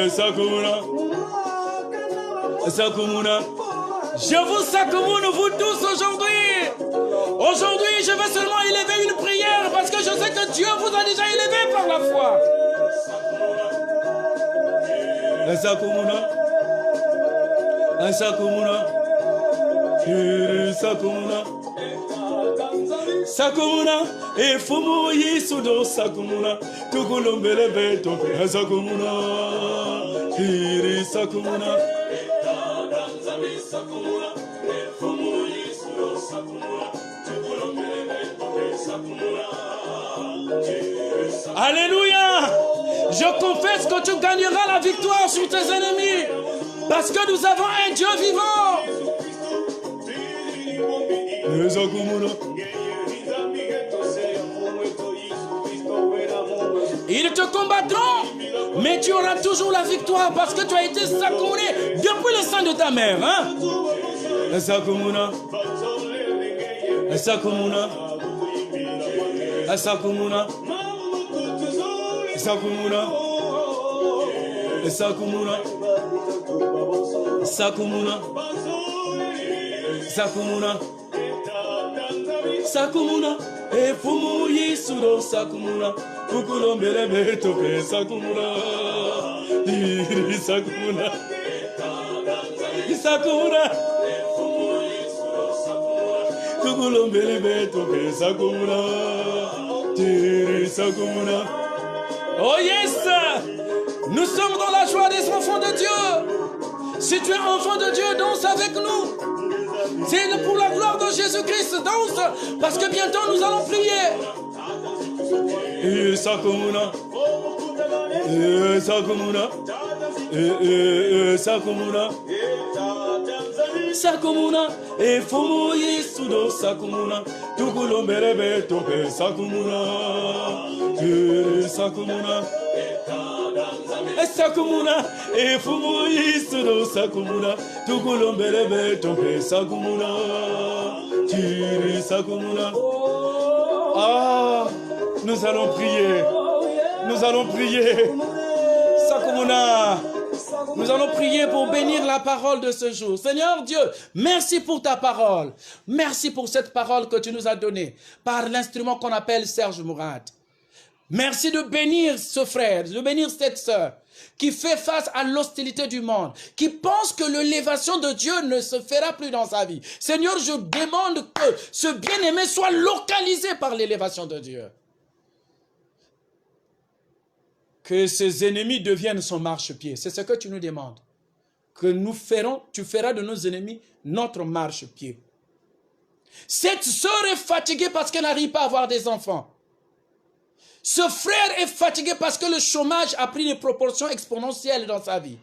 Sakumuna. Sakumuna. Je vous sakumuna, vous tous aujourd'hui. Aujourd'hui, je vais seulement élever une prière parce que je sais que Dieu vous a déjà élevé par la foi. Sakumuna. Sakumuna. Sakumuna. Sakumuna. E fumu yisudo sakumuna. Tukulombele beto pe sakumuna. Iri sakumuna. Alléluia. Je confesse que tu gagneras la victoire sur tes ennemis. Parce que nous avons un Dieu vivant. Ils te combattront, mais tu auras toujours la victoire parce que tu as été sacouré depuis le sein de ta mère. Hein? Sakumuna. Sakumuna. Sakumuna. Sakumuna. Sakumuna. Sakumuna. Sakumuna. Sakumuna. E fumu yisudo sakumuna. Kukulombele beto pe sakumuna. Iri sakumuna. Sakumuna. Kukulombele beto pe sakumuna. Iri sakumuna. Oh yes! Nous sommes dans la joie des enfants de Dieu. Si tu es enfant de Dieu, danse avec nous. C'est pour la gloire de Jésus-Christ, danse. Parce que bientôt nous allons prier. Sakumuna. Sakumuna. Sakumuna. Sakumuna. E fumu yisudo sakumuna. Tukulombele beto pe sakumuna. Sakumuna. Sakumuna. E fumu yisudo sakumuna. Tukulombele beto pe sakumuna. Sakumuna. Ah, nous allons prier. Nous allons prier. Sakumuna. Nous allons prier pour bénir la parole de ce jour. Seigneur Dieu, merci pour ta parole. Merci pour cette parole que tu nous as donnée par l'instrument qu'on appelle Serge Mourad. Merci de bénir ce frère, de bénir cette sœur qui fait face à l'hostilité du monde, qui pense que l'élévation de Dieu ne se fera plus dans sa vie. Seigneur, je demande que ce bien-aimé soit localisé par l'élévation de Dieu. Que ses ennemis deviennent son marchepied. C'est ce que tu nous demandes. Que nous ferons, tu feras de nos ennemis notre marchepied. Cette sœur est fatiguée parce qu'elle n'arrive pas à avoir des enfants. Ce frère est fatigué parce que le chômage a pris des proportions exponentielles dans sa vie.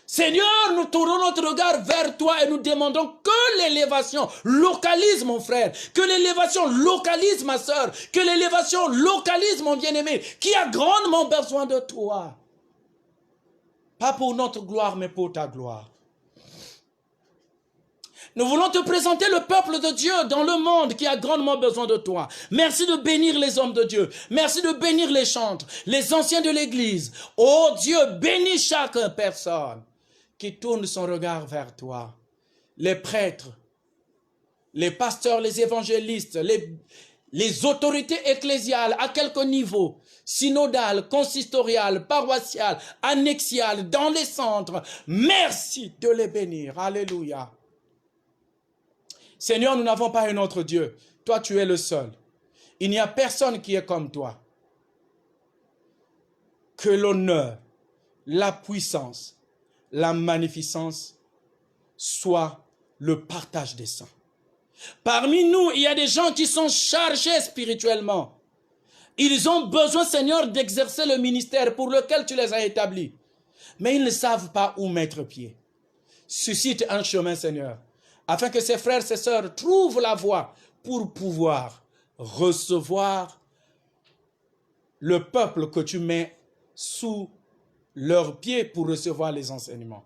Seigneur, nous tournons notre regard vers toi et nous demandons que l'élévation localise mon frère, que l'élévation localise ma soeur, que l'élévation localise mon bien-aimé, qui a grandement besoin de toi. Pas pour notre gloire, mais pour ta gloire. Nous voulons te présenter le peuple de Dieu dans le monde qui a grandement besoin de toi. Merci de bénir les hommes de Dieu. Merci de bénir les chantres, les anciens de l'église. Oh Dieu, bénis chaque personne qui tourne son regard vers toi. Les prêtres, les pasteurs, les évangélistes, les autorités ecclésiales à quelque niveau, synodales, consistoriales, paroissiales, annexiales, dans les centres. Merci de les bénir. Alléluia. Seigneur, nous n'avons pas un autre Dieu. Toi, tu es le seul. Il n'y a personne qui est comme toi. Que l'honneur, la puissance, la magnificence soient le partage des saints. Parmi nous, il y a des gens qui sont chargés spirituellement. Ils ont besoin, Seigneur, d'exercer le ministère pour lequel tu les as établis. Mais ils ne savent pas où mettre pied. Suscite un chemin, Seigneur, afin que ces frères et ces sœurs trouvent la voie pour pouvoir recevoir le peuple que tu mets sous leurs pieds pour recevoir les enseignements.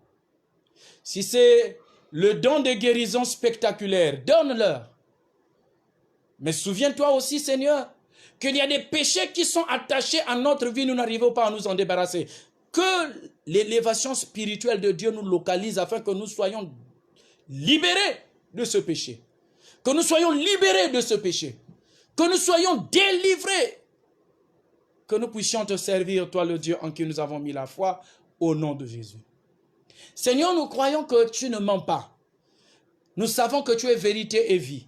Si c'est le don de guérison spectaculaire, donne-leur. Mais souviens-toi aussi, Seigneur, qu'il y a des péchés qui sont attachés à notre vie, nous n'arrivons pas à nous en débarrasser. Que l'élévation spirituelle de Dieu nous localise afin que nous soyons libérés de ce péché. Que nous soyons libérés de ce péché. Que nous soyons délivrés. Que nous puissions te servir, toi le Dieu en qui nous avons mis la foi, au nom de Jésus. Seigneur, nous croyons que tu ne mens pas. Nous savons que tu es vérité et vie.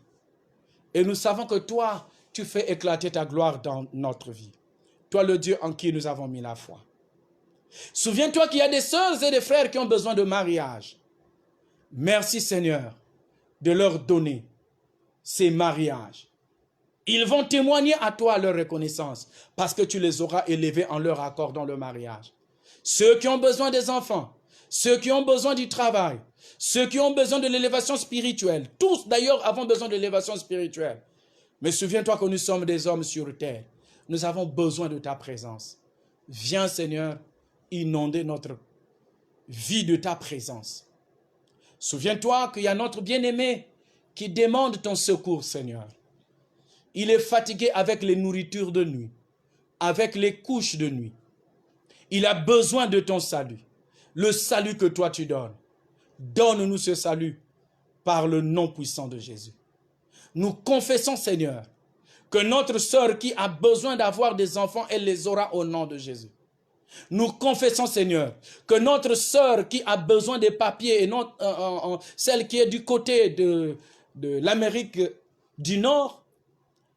Et nous savons que toi, tu fais éclater ta gloire dans notre vie. Toi le Dieu en qui nous avons mis la foi. Souviens-toi qu'il y a des sœurs et des frères qui ont besoin de mariage. Merci Seigneur de leur donner ces mariages. Ils vont témoigner à toi leur reconnaissance parce que tu les auras élevés en leur accordant le mariage. Ceux qui ont besoin des enfants, ceux qui ont besoin du travail, ceux qui ont besoin de l'élévation spirituelle, tous d'ailleurs avons besoin de l'élévation spirituelle. Mais souviens-toi que nous sommes des hommes sur terre. Nous avons besoin de ta présence. Viens Seigneur, inonder notre vie de ta présence. Souviens-toi qu'il y a notre bien-aimé qui demande ton secours, Seigneur. Il est fatigué avec les nourritures de nuit, avec les couches de nuit. Il a besoin de ton salut, le salut que toi tu donnes. Donne-nous ce salut par le nom puissant de Jésus. Nous confessons, Seigneur, que notre sœur qui a besoin d'avoir des enfants, elle les aura au nom de Jésus. Nous confessons, Seigneur, que notre sœur qui a besoin des papiers, et celle qui est du côté de l'Amérique du Nord,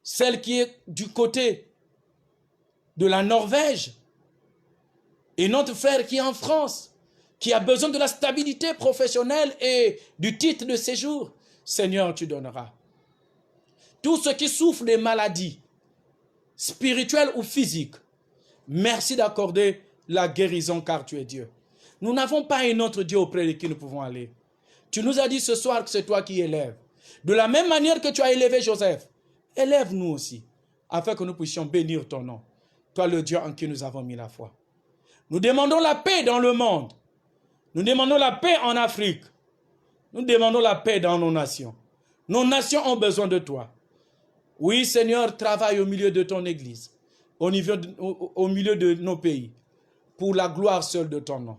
celle qui est du côté de la Norvège, et notre frère qui est en France, qui a besoin de la stabilité professionnelle et du titre de séjour, Seigneur, tu donneras. Tous ceux qui souffrent des maladies, spirituelles ou physiques, merci d'accorder la guérison car tu es Dieu. Nous n'avons pas un autre Dieu auprès de qui nous pouvons aller. Tu nous as dit ce soir que c'est toi qui élèves. De la même manière que tu as élevé Joseph, élève-nous aussi, afin que nous puissions bénir ton nom. Toi le Dieu en qui nous avons mis la foi. Nous demandons la paix dans le monde. Nous demandons la paix en Afrique. Nous demandons la paix dans nos nations. Nos nations ont besoin de toi. Oui, Seigneur, travaille au milieu de ton Église, au milieu de nos pays, pour la gloire seule de ton nom.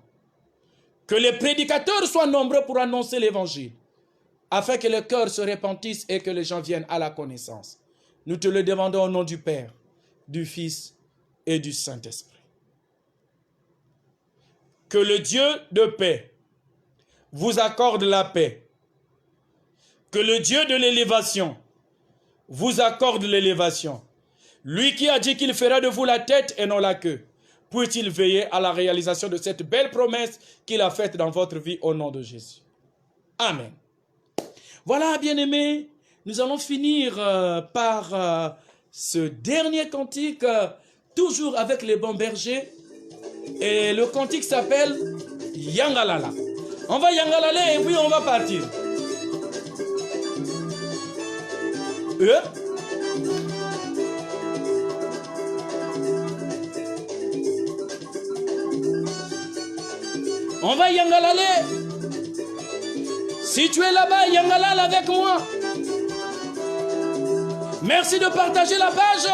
Que les prédicateurs soient nombreux pour annoncer l'Évangile, afin que le cœur se répandisse et que les gens viennent à la connaissance. Nous te le demandons au nom du Père, du Fils et du Saint-Esprit. Que le Dieu de paix vous accorde la paix. Que le Dieu de l'élévation vous accorde l'élévation. Lui qui a dit qu'il fera de vous la tête et non la queue, puisse-t-il veiller à la réalisation de cette belle promesse qu'il a faite dans votre vie au nom de Jésus. Amen. Voilà, bien-aimés, nous allons finir par ce dernier cantique, toujours avec les bons bergers. Et le cantique s'appelle Yangalala. On va Yangalala et puis on va partir. On va Yangalala. Si tu es là-bas, Yangalala avec moi. Merci de partager la page.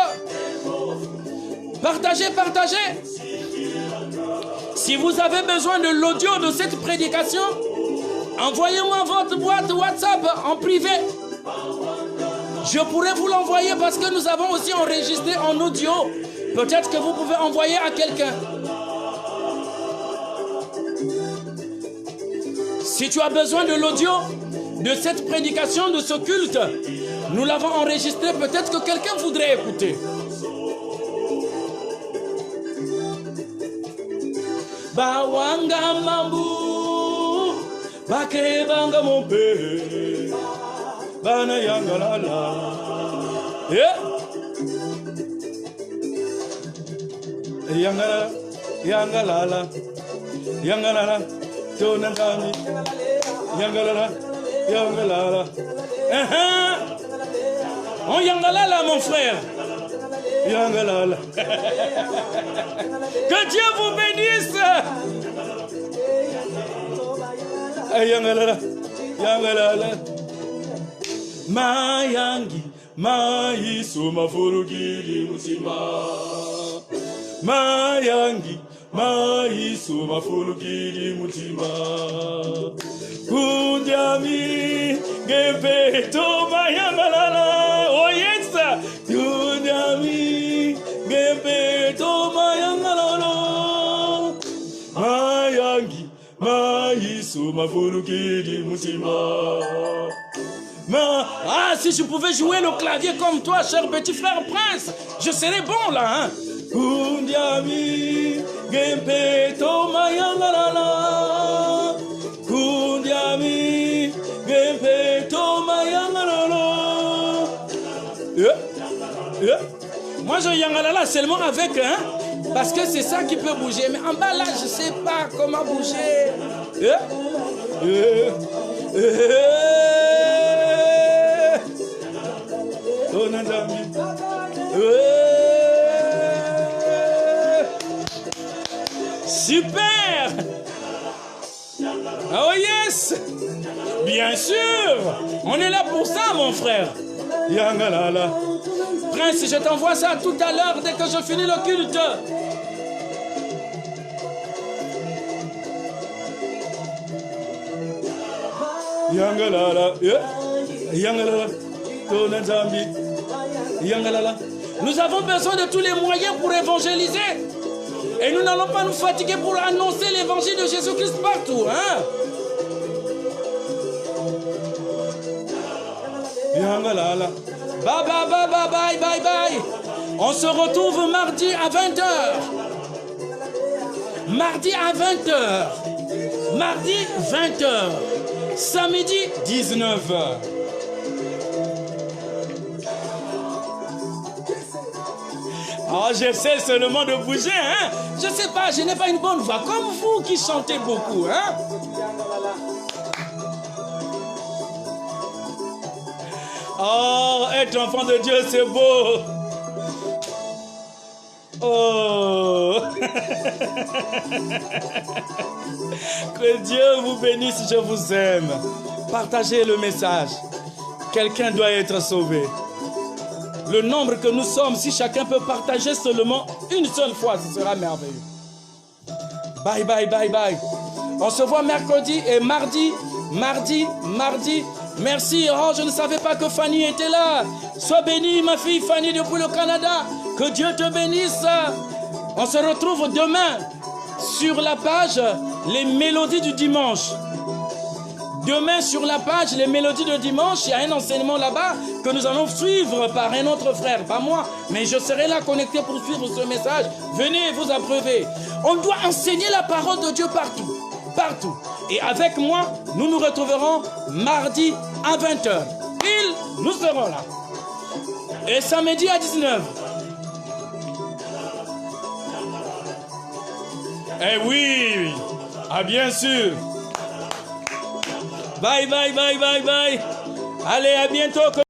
Partagez, partagez. Si vous avez besoin de l'audio de cette prédication, envoyez-moi votre boîte WhatsApp en privé. Je pourrais vous l'envoyer parce que nous avons aussi enregistré en audio. Peut-être que vous pouvez envoyer à quelqu'un. Si tu as besoin de l'audio de cette prédication, de ce culte, nous l'avons enregistré. Peut-être que quelqu'un voudrait écouter. Bawanga mambu, bakebanga mompe, bana yangalala. Yangalala, yangalala, yangalala, tonangami, yangalala, yangalala. On yangalala mon frère. Yangalala. Que Dieu vous bénisse. Yangalala, yangalala. Mayangi, maiso mafurugiri mutima. Mayangi, maiso mafurugiri mutima. Kudami, gepeto mayangalala. Oh yes, kudami, gepeto mayangalala. Mayangi, maiso mafurugiri mutima. Ah, si je pouvais jouer le clavier comme toi, cher petit frère Prince, je serais bon là, hein. Kundiami, gempeto mayangalala. Kundiami, gempeto mayangalala. Moi, je yangalala seulement avec, hein, parce que c'est ça qui peut bouger. Mais en bas là, je sais pas comment bouger. Super! Oh yes! Bien sûr! On est là pour ça, mon frère. Yangalala. Prince, je t'envoie ça tout à l'heure dès que je finis le culte. Yangalala. Yangalala. Yangalala. Nous avons besoin de tous les moyens pour évangéliser. Et nous n'allons pas nous fatiguer pour annoncer l'évangile de Jésus-Christ partout. Hein? Yangalala. Bye, bye, bye, bye, bye, bye, bye. On se retrouve mardi à 20h. Mardi à 20h. Mardi 20h. Samedi 19h. Oh, j'essaie seulement de bouger, hein. Je sais pas, je n'ai pas une bonne voix comme vous qui chantez beaucoup, hein. Oh, être enfant de Dieu, c'est beau. Oh. Que Dieu vous bénisse, je vous aime. Partagez le message. Quelqu'un doit être sauvé. Le nombre que nous sommes, si chacun peut partager seulement une seule fois, ce sera merveilleux. Bye, bye, bye, bye. On se voit mercredi et mardi. Merci. Oh, je ne savais pas que Fanny était là. Sois bénie, ma fille Fanny, depuis le Canada. Que Dieu te bénisse. On se retrouve demain sur la page Les Mélodies du Dimanche. Demain sur la page Les Mélodies de Dimanche, il y a un enseignement là-bas que nous allons suivre par un autre frère, pas moi, mais je serai là connecté pour suivre ce message. Venez vous abreuver. On doit enseigner la parole de Dieu partout, partout. Et avec moi, nous nous retrouverons mardi à 20h. Pile, nous serons là. Et samedi à 19h. Eh oui, ah bien sûr. Bye, bye, bye, bye, bye. Allez, à bientôt.